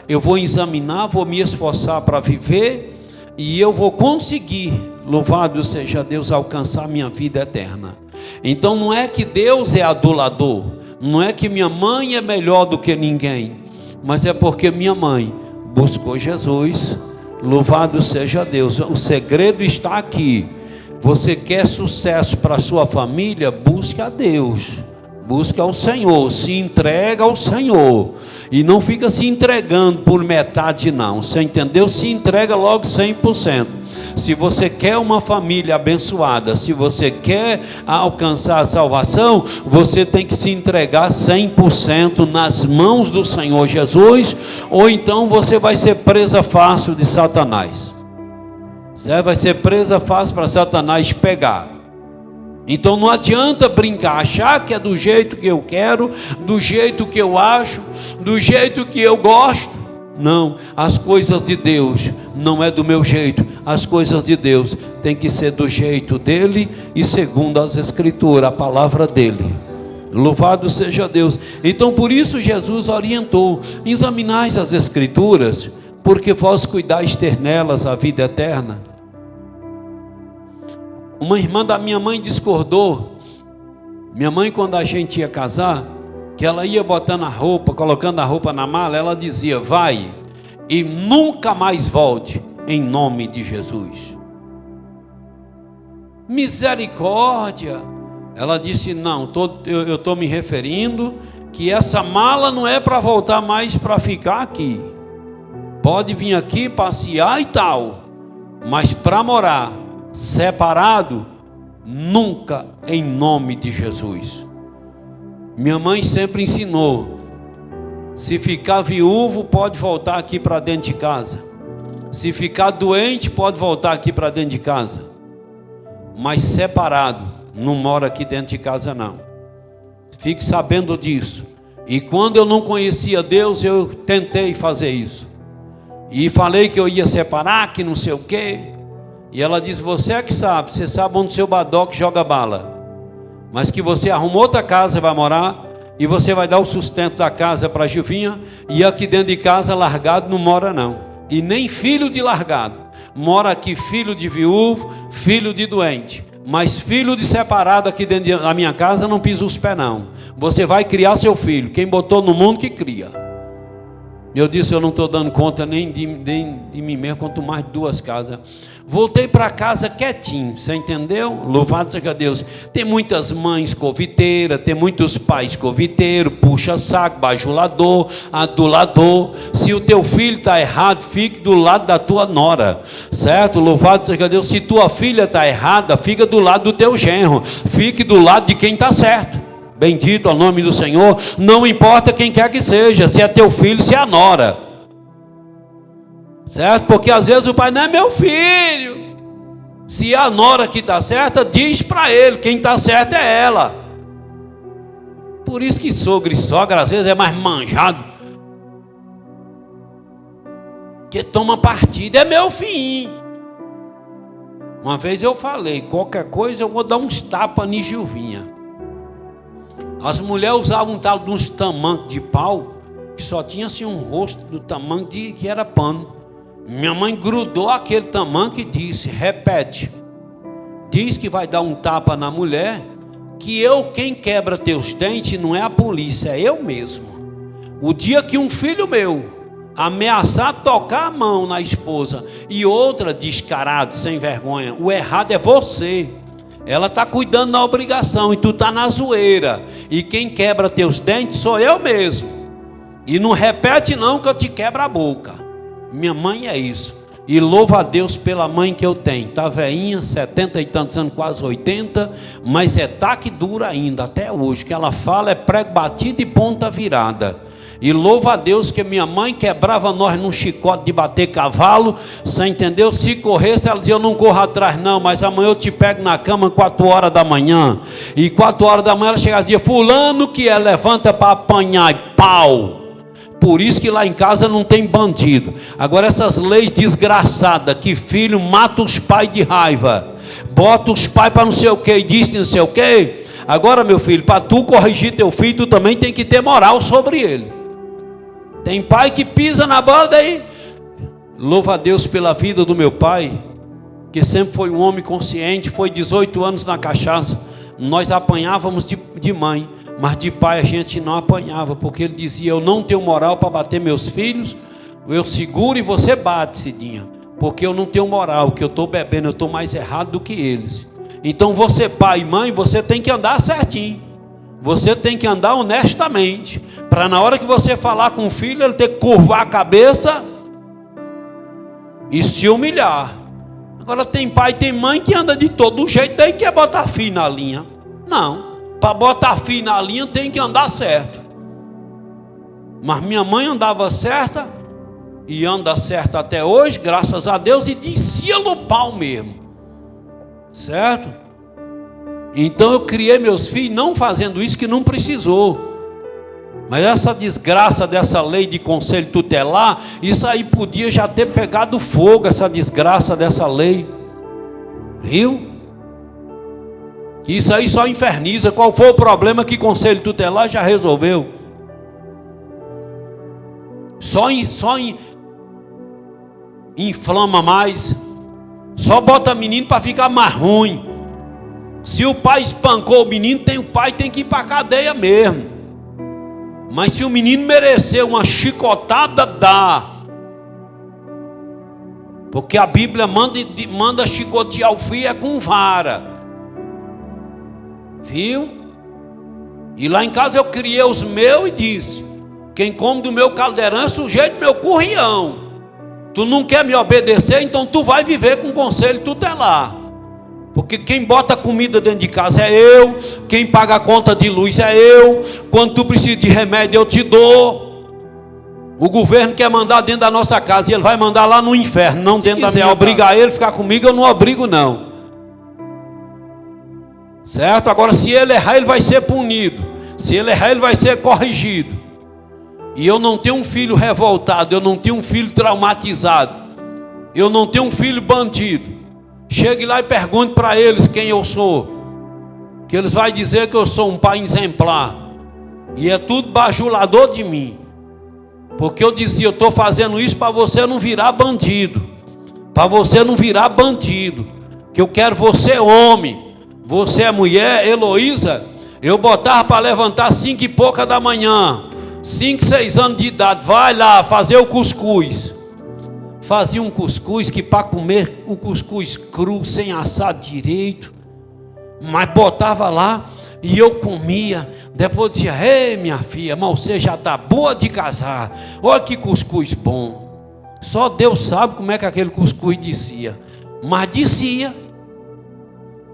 Eu vou examinar, vou me esforçar para viver, e eu vou conseguir, louvado seja Deus, alcançar minha vida eterna. Então não é que Deus é adulador, não é que minha mãe é melhor do que ninguém, mas é porque minha mãe buscou Jesus. Louvado seja Deus. O segredo está aqui. Você quer sucesso para a sua família? Busque a Deus, busque ao Senhor, se entrega ao Senhor, e não fica se entregando por metade não, você entendeu? Se entrega logo 100%. Se você quer uma família abençoada, se você quer alcançar a salvação, você tem que se entregar 100% nas mãos do Senhor Jesus, ou então você vai ser presa fácil de Satanás. Você vai ser presa fácil para Satanás pegar. Então não adianta brincar, achar que é do jeito que eu quero, do jeito que eu acho, do jeito que eu gosto. Não, as coisas de Deus não é do meu jeito. As coisas de Deus tem que ser do jeito dele e segundo as Escrituras, a palavra dele. Louvado seja Deus. Então por isso Jesus orientou: examinais as Escrituras, porque vós cuidais ter nelas a vida eterna. Uma irmã da minha mãe discordou. Minha mãe, quando a gente ia casar, que ela ia botando a roupa, colocando a roupa na mala, ela dizia: vai e nunca mais volte, em nome de Jesus. Misericórdia. Ela disse: não, eu estou me referindo que essa mala não é para voltar mais para ficar aqui. Pode vir aqui passear e tal, mas para morar separado, nunca, em nome de Jesus. Minha mãe sempre ensinou: se ficar viúvo, pode voltar aqui para dentro de casa. Se ficar doente, pode voltar aqui para dentro de casa. Mas separado, não mora aqui dentro de casa não. Fique sabendo disso. E quando eu não conhecia Deus, eu tentei fazer isso. E falei que eu ia separar, que não sei o quê. E ela disse: você é que sabe, você sabe onde seu badoque joga bala. Mas que você arruma outra casa, vai morar, e você vai dar o sustento da casa para a Gilvinha, e aqui dentro de casa largado não mora não. E nem filho de largado. Mora aqui filho de viúvo, filho de doente. Mas filho de separado aqui dentro da minha casa não pisa os pés não. Você vai criar seu filho. Quem botou no mundo que cria. Eu disse, eu não estou dando conta nem de mim mesmo, quanto mais de 2 casas. Voltei para casa quietinho, você entendeu? Louvado seja Deus. Tem muitas mães coviteiras, tem muitos pais coviteiros, puxa-saco, bajulador, adulador. Se o teu filho está errado, fique do lado da tua nora, certo? Louvado seja Deus. Se tua filha está errada, fica do lado do teu genro, fique do lado de quem está certo. Bendito ao nome do Senhor. Não importa quem quer que seja, se é teu filho, se é a nora, certo? Porque às vezes o pai não é meu filho. Se é a nora que está certa, diz para ele, quem está certo é ela. Por isso que sogro e sogra às vezes é mais manjado, que toma partido, é meu filho. Uma vez eu falei, qualquer coisa eu vou dar uns tapas em Gilvinha. As mulheres usavam um tal de uns tamancos de pau, que só tinha assim um rosto do tamanho de que era pano. Minha mãe grudou aquele tamanco e disse, repete, diz que vai dar um tapa na mulher, que quem quebra teus dentes não é a polícia, é eu mesmo. O dia que um filho meu ameaçar tocar a mão na esposa e outra descarado, sem vergonha, o errado é você. Ela está cuidando da obrigação e tu está na zoeira. E quem quebra teus dentes sou eu mesmo. E não repete não que eu te quebro a boca. Minha mãe é isso. E louva a Deus pela mãe que eu tenho. Está veinha, 70 e tantos anos, quase 80. Mas é taque dura ainda, até hoje. Que ela fala é prego batido e ponta virada. E louva a Deus que minha mãe quebrava nós num chicote de bater cavalo. Você entendeu? Se corresse, ela dizia, eu não corro atrás não, mas amanhã eu te pego na cama 4 horas da manhã. E 4 horas da manhã ela chegava e dizia, fulano que levanta para apanhar, pau. Por isso que lá em casa não tem bandido. Agora essas leis desgraçadas, que filho mata os pais de raiva, bota os pais para não sei o que e diz não sei o que. Agora meu filho, para tu corrigir teu filho, tu também tem que ter moral sobre ele. Tem pai que pisa na bola daí. Louva a Deus pela vida do meu pai, que sempre foi um homem consciente. Foi 18 anos na cachaça. Nós apanhávamos de mãe, mas de pai a gente não apanhava, porque ele dizia, eu não tenho moral para bater meus filhos. Eu seguro e você bate, Cidinha, porque eu não tenho moral, que eu estou bebendo, eu estou mais errado do que eles. Então você, pai e mãe, você tem que andar certinho. Você tem que andar honestamente, para na hora que você falar com o filho, ele ter que curvar a cabeça e se humilhar. Agora tem pai e tem mãe que anda de todo jeito, daí quer botar filho na linha. Não, para botar filho na linha tem que andar certo. Mas minha mãe andava certa, e anda certa até hoje, graças a Deus, e descia no pau mesmo, certo? Então eu criei meus filhos não fazendo isso, que não precisou. Mas essa desgraça dessa lei de conselho tutelar, isso aí podia já ter pegado fogo, essa desgraça dessa lei. Viu? Isso aí só inferniza. Qual foi o problema que conselho tutelar já resolveu? Só inflama mais. Só bota menino para ficar mais ruim. Se o pai espancou o menino, o pai tem que ir para a cadeia mesmo. Mas se o menino merecer uma chicotada, dá. Porque a Bíblia manda chicotear o filho é com vara. Viu? E lá em casa eu criei os meus e disse, quem come do meu caldeirão é sujeito do meu currião. Tu não quer me obedecer, então tu vai viver com conselho tutelar. Porque quem bota comida dentro de casa é eu, quem paga a conta de luz é eu, quando tu precisa de remédio eu te dou. O governo quer mandar dentro da nossa casa e ele vai mandar lá no inferno, não dentro da minha casa. Obrigar ele a ficar comigo, eu não obrigo não. Certo? Agora se ele errar, ele vai ser punido. Se ele errar, ele vai ser corrigido. E eu não tenho um filho revoltado, eu não tenho um filho traumatizado, eu não tenho um filho bandido. Chegue lá e pergunte para eles quem eu sou, que eles vão dizer que eu sou um pai exemplar. E é tudo bajulador de mim. Porque eu dizia, eu estou fazendo isso para você não virar bandido. Para você não virar bandido. Que eu quero você homem. Você é mulher, Heloísa, eu botava para levantar 5 e pouca da manhã, 5, 6 anos de idade, vai lá fazer o cuscuz. Fazia um cuscuz que para comer o cuscuz cru, sem assar direito, mas botava lá e eu comia. Depois dizia: ei minha filha, mas você já está boa de casar, olha que cuscuz bom. Só Deus sabe como é que aquele cuscuz descia, mas descia.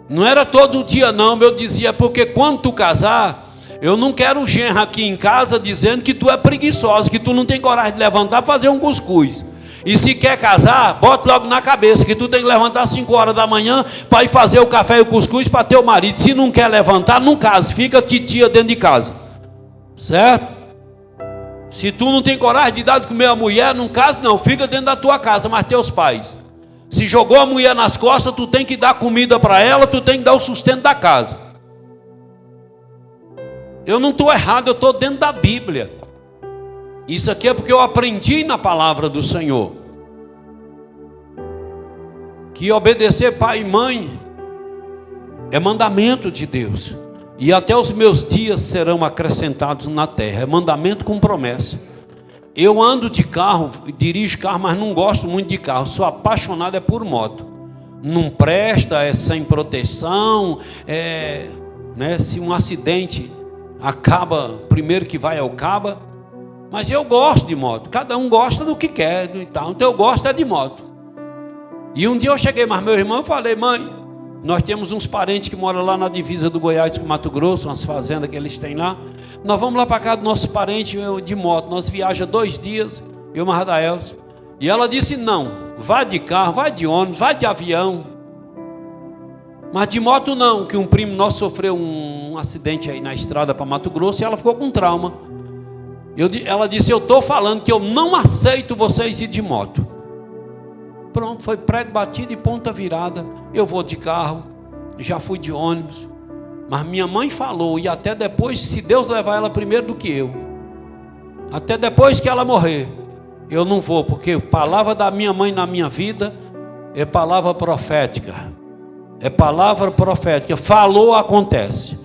Não era todo dia não, eu dizia, porque quando tu casar, eu não quero o genro aqui em casa dizendo que tu é preguiçosa, que tu não tem coragem de levantar para fazer um cuscuz. E se quer casar, bota logo na cabeça que tu tem que levantar às 5 horas da manhã para ir fazer o café e o cuscuz para teu marido. Se não quer levantar, não case, fica titia dentro de casa, certo? Se tu não tem coragem de dar de comer a mulher, não case não, fica dentro da tua casa, mas teus pais. Se jogou a mulher nas costas, tu tem que dar comida para ela, tu tem que dar o sustento da casa. Eu não estou errado, eu estou dentro da Bíblia. Isso aqui é porque eu aprendi na palavra do Senhor que obedecer pai e mãe é mandamento de Deus, e até os meus dias serão acrescentados na terra. É mandamento com promessa. Eu ando de carro, dirijo carro, mas não gosto muito de carro. Sou apaixonado por moto. Não presta, é sem proteção, se um acidente acaba, primeiro que vai ao cabo. Mas eu gosto de moto. Cada um gosta do que quer, então eu gosto é de moto. E um dia eu cheguei, mas meu irmão, eu falei: mãe, nós temos uns parentes que moram lá na divisa do Goiás com Mato Grosso, umas fazendas que eles têm lá. Nós vamos lá para casa do nosso parente de moto. Nós viajamos 2 dias, eu e Mardaelso. E ela disse: não, vai de carro, vai de ônibus, vai de avião, mas de moto não, que um primo nosso sofreu um acidente aí na estrada para Mato Grosso e ela ficou com trauma. Ela disse: eu estou falando que eu não aceito vocês ir de moto. Pronto, foi prego batido e ponta virada. Eu vou de carro, já fui de ônibus, mas minha mãe falou, e até depois, se Deus levar ela primeiro do que eu, até depois que ela morrer, eu não vou, porque a palavra da minha mãe na minha vida é palavra profética. É palavra profética. Falou, acontece.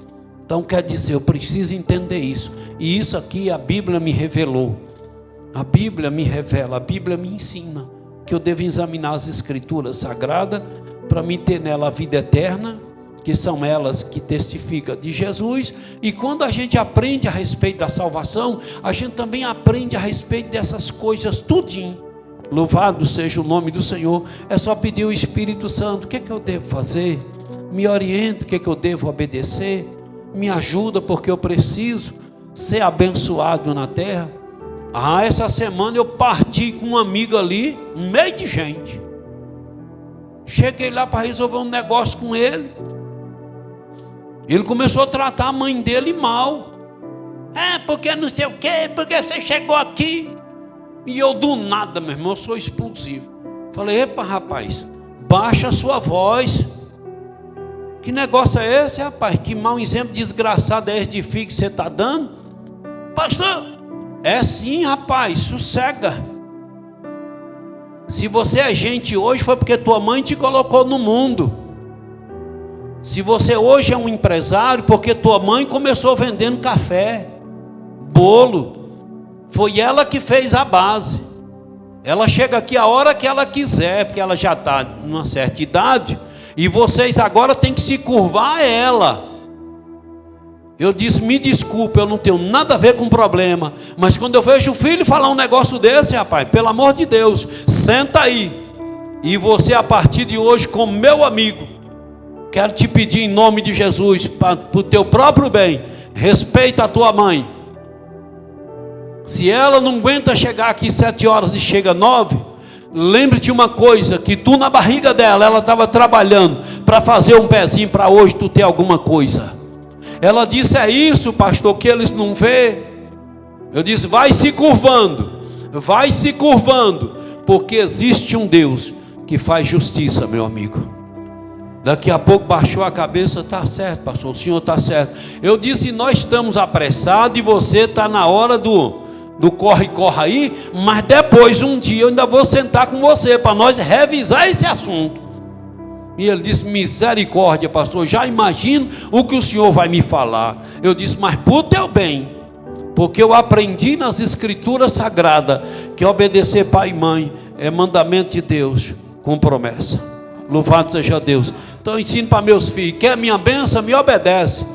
Então quer dizer, eu preciso entender isso. E isso aqui a Bíblia me revelou. A Bíblia me revela, a Bíblia me ensina que eu devo examinar as Escrituras Sagradas para mim ter nela a vida eterna, que são elas que testificam de Jesus. E quando a gente aprende a respeito da salvação, a gente também aprende a respeito dessas coisas tudinho. Louvado seja o nome do Senhor. É só pedir o Espírito Santo: o que é que eu devo fazer? Me orienta, o que é que eu devo obedecer? Me ajuda, porque eu preciso ser abençoado na terra. Essa semana eu parti com um amigo ali, no meio de gente. Cheguei lá para resolver um negócio com ele. Ele começou a tratar a mãe dele mal. Porque não sei o quê, porque você chegou aqui. E eu do nada, meu irmão, eu sou explosivo. Falei: epa rapaz, baixa a sua voz. Que negócio é esse, rapaz? Que mau exemplo desgraçado é esse de filho que você está dando? Pastor, é sim, rapaz, sossega. Se você é gente hoje, foi porque tua mãe te colocou no mundo. Se você hoje é um empresário, porque tua mãe começou vendendo café, bolo. Foi ela que fez a base. Ela chega aqui a hora que ela quiser, porque ela já está numa certa idade. E vocês agora têm que se curvar a ela. Eu disse: me desculpe, eu não tenho nada a ver com problema, mas quando eu vejo o filho falar um negócio desse, rapaz, pelo amor de Deus, senta aí. E você, a partir de hoje, como meu amigo, quero te pedir em nome de Jesus, para o teu próprio bem, respeita a tua mãe. Se ela não aguenta chegar aqui 7 horas e chega 9, lembre-te de uma coisa, que tu na barriga dela, ela estava trabalhando para fazer um pezinho para hoje tu ter alguma coisa. Ela disse: é isso, pastor, que eles não vê. Eu disse: vai se curvando, porque existe um Deus que faz justiça, meu amigo. Daqui a pouco baixou a cabeça: está certo, pastor, o senhor está certo. Eu disse: nós estamos apressados e você está na hora do corre-corre aí, mas depois um dia eu ainda vou sentar com você para nós revisar esse assunto. E ele disse: misericórdia, pastor, já imagino o que o senhor vai me falar. Eu disse: mas por teu bem, porque eu aprendi nas escrituras sagradas que obedecer pai e mãe é mandamento de Deus com promessa. Louvado seja Deus. Então eu ensino para meus filhos: quer minha bênção, me obedece.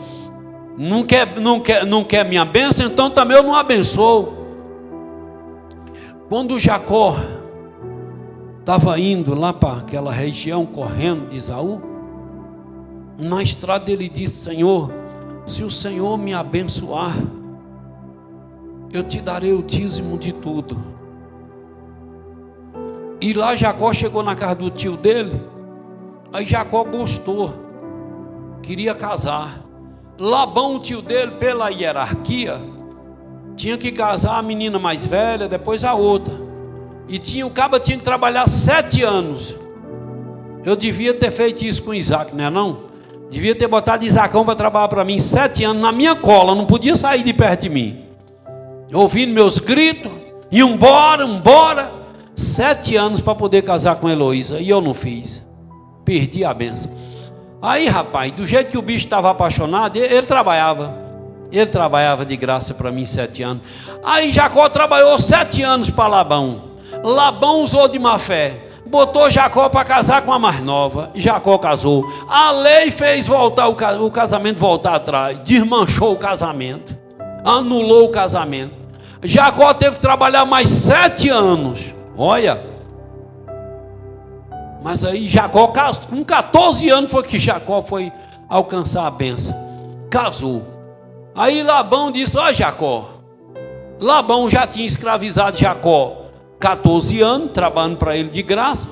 Não quer minha bênção, então também eu não abençoo. Quando Jacó estava indo lá para aquela região, correndo de Esaú, na estrada ele disse: Senhor, se o Senhor me abençoar, eu te darei o dízimo de tudo. E lá Jacó chegou na casa do tio dele. Aí Jacó gostou, queria casar. Labão, o tio dele, pela hierarquia, tinha que casar a menina mais velha, depois a outra. E o cabo tinha que trabalhar 7 anos. Eu devia ter feito isso com Isaac, não é não? Devia ter botado Isacão para trabalhar para mim 7 anos na minha cola, não podia sair de perto de mim. Ouvindo meus gritos, e embora. 7 anos para poder casar com Heloísa, e eu não fiz. Perdi a benção. Aí, rapaz, do jeito que o bicho estava apaixonado, ele trabalhava de graça para mim 7 anos. Aí Jacó trabalhou 7 anos para Labão. Labão usou de má fé, botou Jacó para casar com a mais nova. Jacó casou. A lei fez voltar o casamento voltar atrás, desmanchou o casamento, anulou o casamento. Jacó teve que trabalhar mais 7 anos. Olha. Mas aí Jacó casou. Com 14 anos foi que Jacó foi alcançar a bênção. Casou. Aí Labão disse: ó Jacó. Labão já tinha escravizado Jacó 14 anos, trabalhando para ele de graça.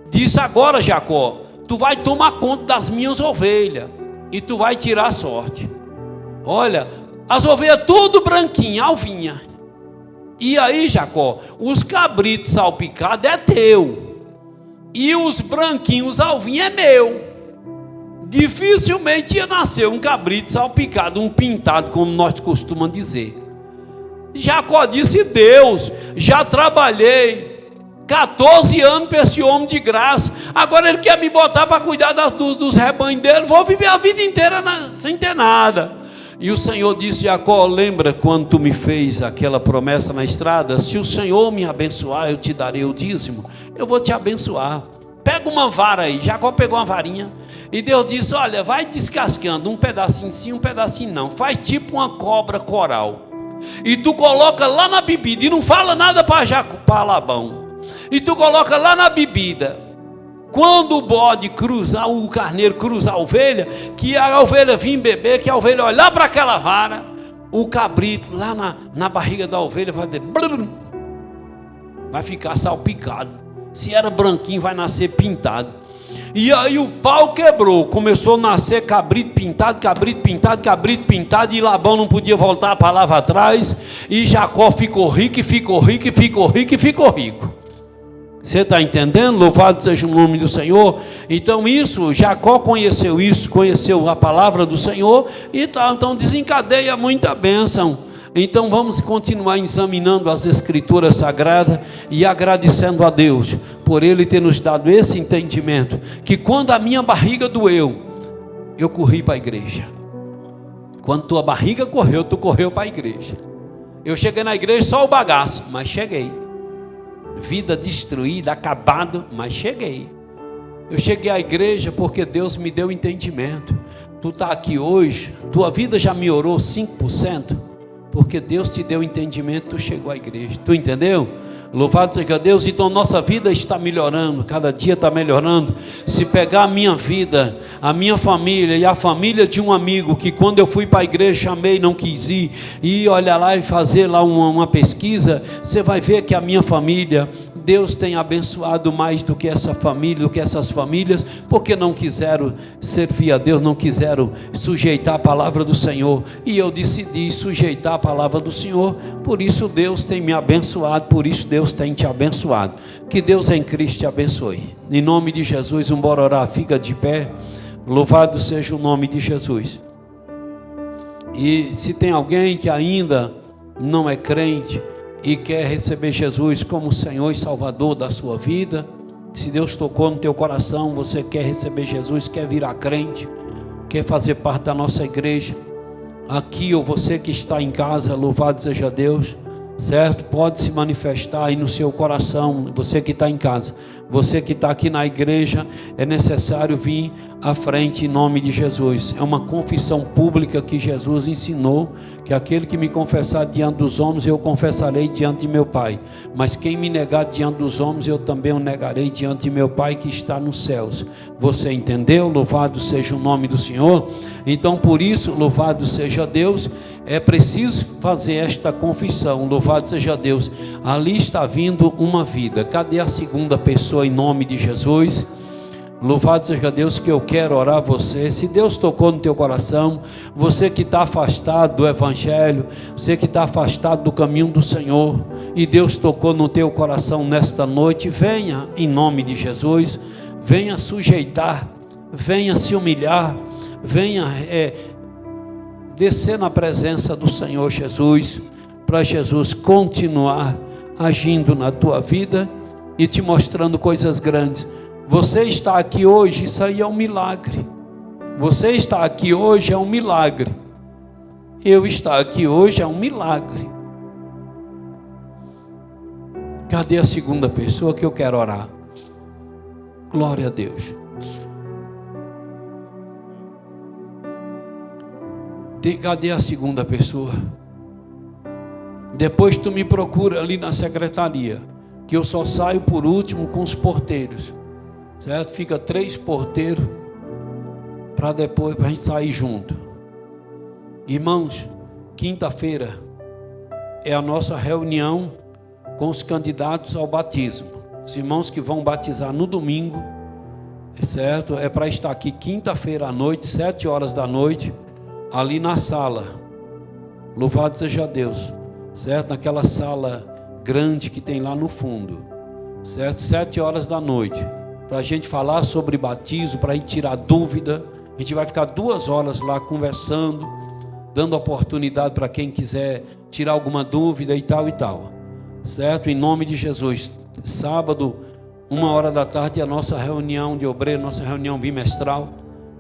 Disse: agora Jacó, tu vai tomar conta das minhas ovelhas e tu vai tirar sorte. Olha, as ovelhas tudo branquinha, alvinha. E aí Jacó, os cabritos salpicados é teu, e os branquinhos alvinhos é meu. Dificilmente ia nascer um cabrito salpicado, um pintado, como nós costumamos dizer. Jacó disse: Deus, já trabalhei 14 anos para esse homem de graça, agora ele quer me botar para cuidar dos rebanhos dele, vou viver a vida inteira sem ter nada. E o Senhor disse: Jacó, lembra quando tu me fez aquela promessa na estrada? Se o Senhor me abençoar, eu te darei o dízimo. Eu vou te abençoar. Pega uma vara aí. Jacó pegou uma varinha e Deus disse: olha, vai descascando um pedacinho sim, um pedacinho não. Faz tipo uma cobra coral. E tu coloca lá na bebida, e não fala nada para Labão. E tu coloca lá na bebida. Quando o bode cruzar, o carneiro cruzar a ovelha, que a ovelha vir beber, que a ovelha olhar para aquela vara, o cabrito lá na barriga da ovelha vai dizer, vai ficar salpicado. Se era branquinho, vai nascer pintado. E aí o pau quebrou, começou a nascer cabrito pintado, e Labão não podia voltar a palavra atrás, e Jacó ficou rico. Você está entendendo? Louvado seja o nome do Senhor. Então Jacó conheceu a palavra do Senhor, e então desencadeia muita bênção. Então vamos continuar examinando as escrituras sagradas e agradecendo a Deus por Ele ter nos dado esse entendimento, que quando a minha barriga doeu, eu corri para a igreja. Quando tua barriga correu, tu correu para a igreja. Eu cheguei na igreja só o bagaço, mas cheguei. Vida destruída, acabado, mas cheguei. Eu cheguei à igreja porque Deus me deu entendimento. Tu está aqui hoje, tua vida já melhorou 5%, porque Deus te deu entendimento, tu chegou à igreja. Tu entendeu? Louvado seja Deus. Então nossa vida está melhorando, cada dia está melhorando. Se pegar a minha vida, a minha família e a família de um amigo, que quando eu fui para a igreja chamei, não quis ir, e olha lá e fazer lá uma pesquisa, você vai ver que a minha família, Deus tem abençoado mais do que essa família, do que essas famílias, porque não quiseram servir a Deus, não quiseram sujeitar a palavra do Senhor, e eu decidi sujeitar a palavra do Senhor. Por isso Deus tem me abençoado, por isso Deus tem te abençoado. Que Deus em Cristo te abençoe. Em nome de Jesus, bora orar, fica de pé. Louvado seja o nome de Jesus. E se tem alguém que ainda não é crente e quer receber Jesus como Senhor e Salvador da sua vida, Se Deus tocou no teu coração, você quer receber Jesus, quer virar crente, quer fazer parte da nossa igreja, aqui ou você que está em casa, louvado seja Deus, certo? Pode se manifestar aí no seu coração, você que está em casa, você que está aqui na igreja, é necessário vir à frente em nome de Jesus. É uma confissão pública que Jesus ensinou, que aquele que me confessar diante dos homens, eu confessarei diante de meu Pai, mas quem me negar diante dos homens, eu também o negarei diante de meu Pai que está nos céus. Você entendeu? Louvado seja o nome do Senhor. Então por isso, louvado seja Deus, é preciso fazer esta confissão. Louvado seja Deus. Ali está vindo uma vida. Cadê a segunda pessoa em nome de Jesus? Louvado seja Deus, que eu quero orar você. Se Deus tocou no teu coração, você que está afastado do Evangelho, você que está afastado do caminho do Senhor, e Deus tocou no teu coração nesta noite, venha em nome de Jesus, venha sujeitar, venha se humilhar, venha descer na presença do Senhor Jesus, para Jesus continuar agindo na tua vida e te mostrando coisas grandes. Você está aqui hoje, isso aí é um milagre. Você está aqui hoje é um milagre. Eu estar aqui hoje é um milagre. Cadê a segunda pessoa que eu quero orar? Glória a Deus. Cadê a segunda pessoa? Depois tu me procura ali na secretaria, que eu só saio por último com os porteiros, certo? Fica 3 porteiros para depois a gente sair junto. Irmãos, quinta-feira é a nossa reunião com os candidatos ao batismo. Os irmãos que vão batizar no domingo, certo? É para estar aqui quinta-feira à noite, 7 horas da noite, ali na sala. Louvado seja Deus, certo? Naquela sala grande que tem lá no fundo, certo? 7 horas da noite, para a gente falar sobre batismo, para a gente tirar dúvida. A gente vai ficar 2 horas lá conversando, dando oportunidade para quem quiser tirar alguma dúvida e tal, certo? Em nome de Jesus. Sábado, 1h da tarde, é a nossa reunião de obreiro, nossa reunião bimestral.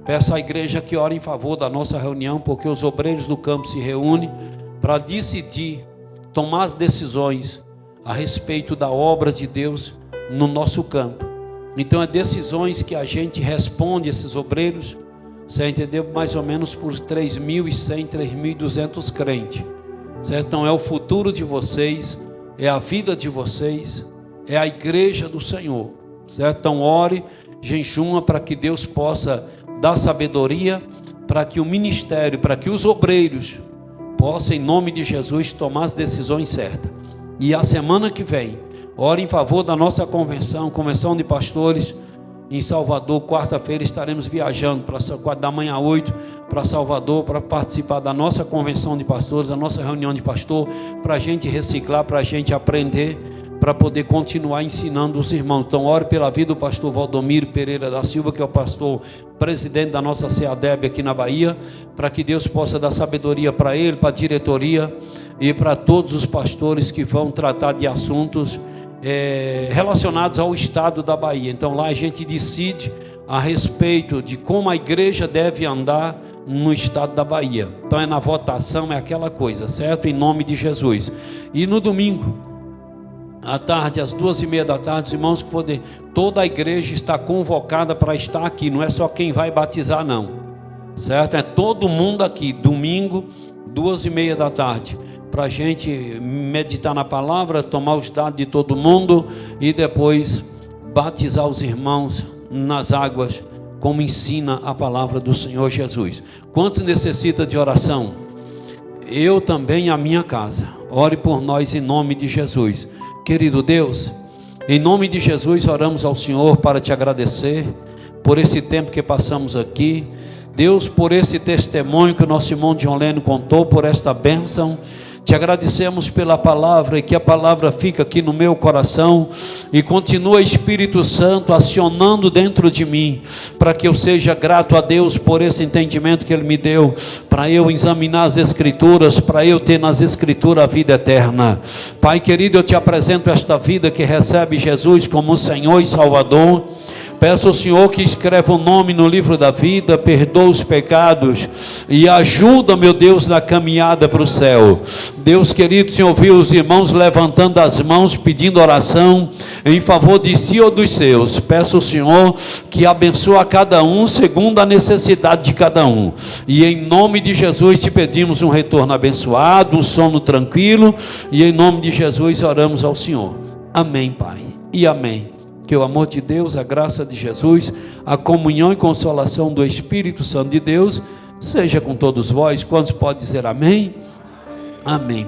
Peço à igreja que ore em favor da nossa reunião, porque os obreiros do campo se reúnem para decidir, tomar as decisões a respeito da obra de Deus no nosso campo. Então é decisões que a gente responde a esses obreiros, você entendeu? Mais ou menos por 3.100, 3.200 crentes, certo? Então é o futuro de vocês, é a vida de vocês, é a igreja do Senhor, certo? Então ore, jejuma para que Deus possa dar sabedoria, para que o ministério, para que os obreiros possam, em nome de Jesus, tomar as decisões certas. E a semana que vem, ore em favor da nossa convenção de pastores em Salvador. Quarta-feira estaremos viajando da manhã às 8 para Salvador, para participar da nossa convenção de pastores, da nossa reunião de pastor, para a gente reciclar, para a gente aprender, para poder continuar ensinando os irmãos. Então ore pela vida do pastor Valdomiro Pereira da Silva, que é o pastor presidente da nossa CEADEB aqui na Bahia, para que Deus possa dar sabedoria para ele, para a diretoria e para todos os pastores que vão tratar de assuntos relacionados ao estado da Bahia. Então lá a gente decide a respeito de como a igreja deve andar no estado da Bahia. Então é na votação, é aquela coisa, certo? Em nome de Jesus. E no domingo à tarde, às 2h30 da tarde, os irmãos que forem, toda a igreja está convocada para estar aqui. Não é só quem vai batizar não, certo? É todo mundo aqui, domingo, 2h30 da tarde, para a gente meditar na palavra, tomar os dados de todo mundo e depois batizar os irmãos nas águas, como ensina a palavra do Senhor Jesus. Quantos necessitam de oração? Eu também, a minha casa. Ore por nós em nome de Jesus. Querido Deus, em nome de Jesus oramos ao Senhor para te agradecer por esse tempo que passamos aqui. Deus, por esse testemunho que o nosso irmão John Leno contou, por esta bênção. Te agradecemos pela palavra e que a palavra fica aqui no meu coração e continua, Espírito Santo, acionando dentro de mim, para que eu seja grato a Deus por esse entendimento que Ele me deu, para eu examinar as Escrituras, para eu ter nas Escrituras a vida eterna. Pai querido, eu te apresento esta vida que recebe Jesus como Senhor e Salvador. Peço ao Senhor que escreva o nome no livro da vida, perdoa os pecados e ajuda, meu Deus, na caminhada para o céu. Deus querido, Senhor, viu os irmãos levantando as mãos, pedindo oração em favor de si ou dos seus. Peço ao Senhor que abençoe a cada um segundo a necessidade de cada um. E em nome de Jesus te pedimos um retorno abençoado, um sono tranquilo, e em nome de Jesus oramos ao Senhor. Amém, Pai, e amém. Que o amor de Deus, a graça de Jesus, a comunhão e consolação do Espírito Santo de Deus seja com todos vós. Quantos podem dizer amém? Amém.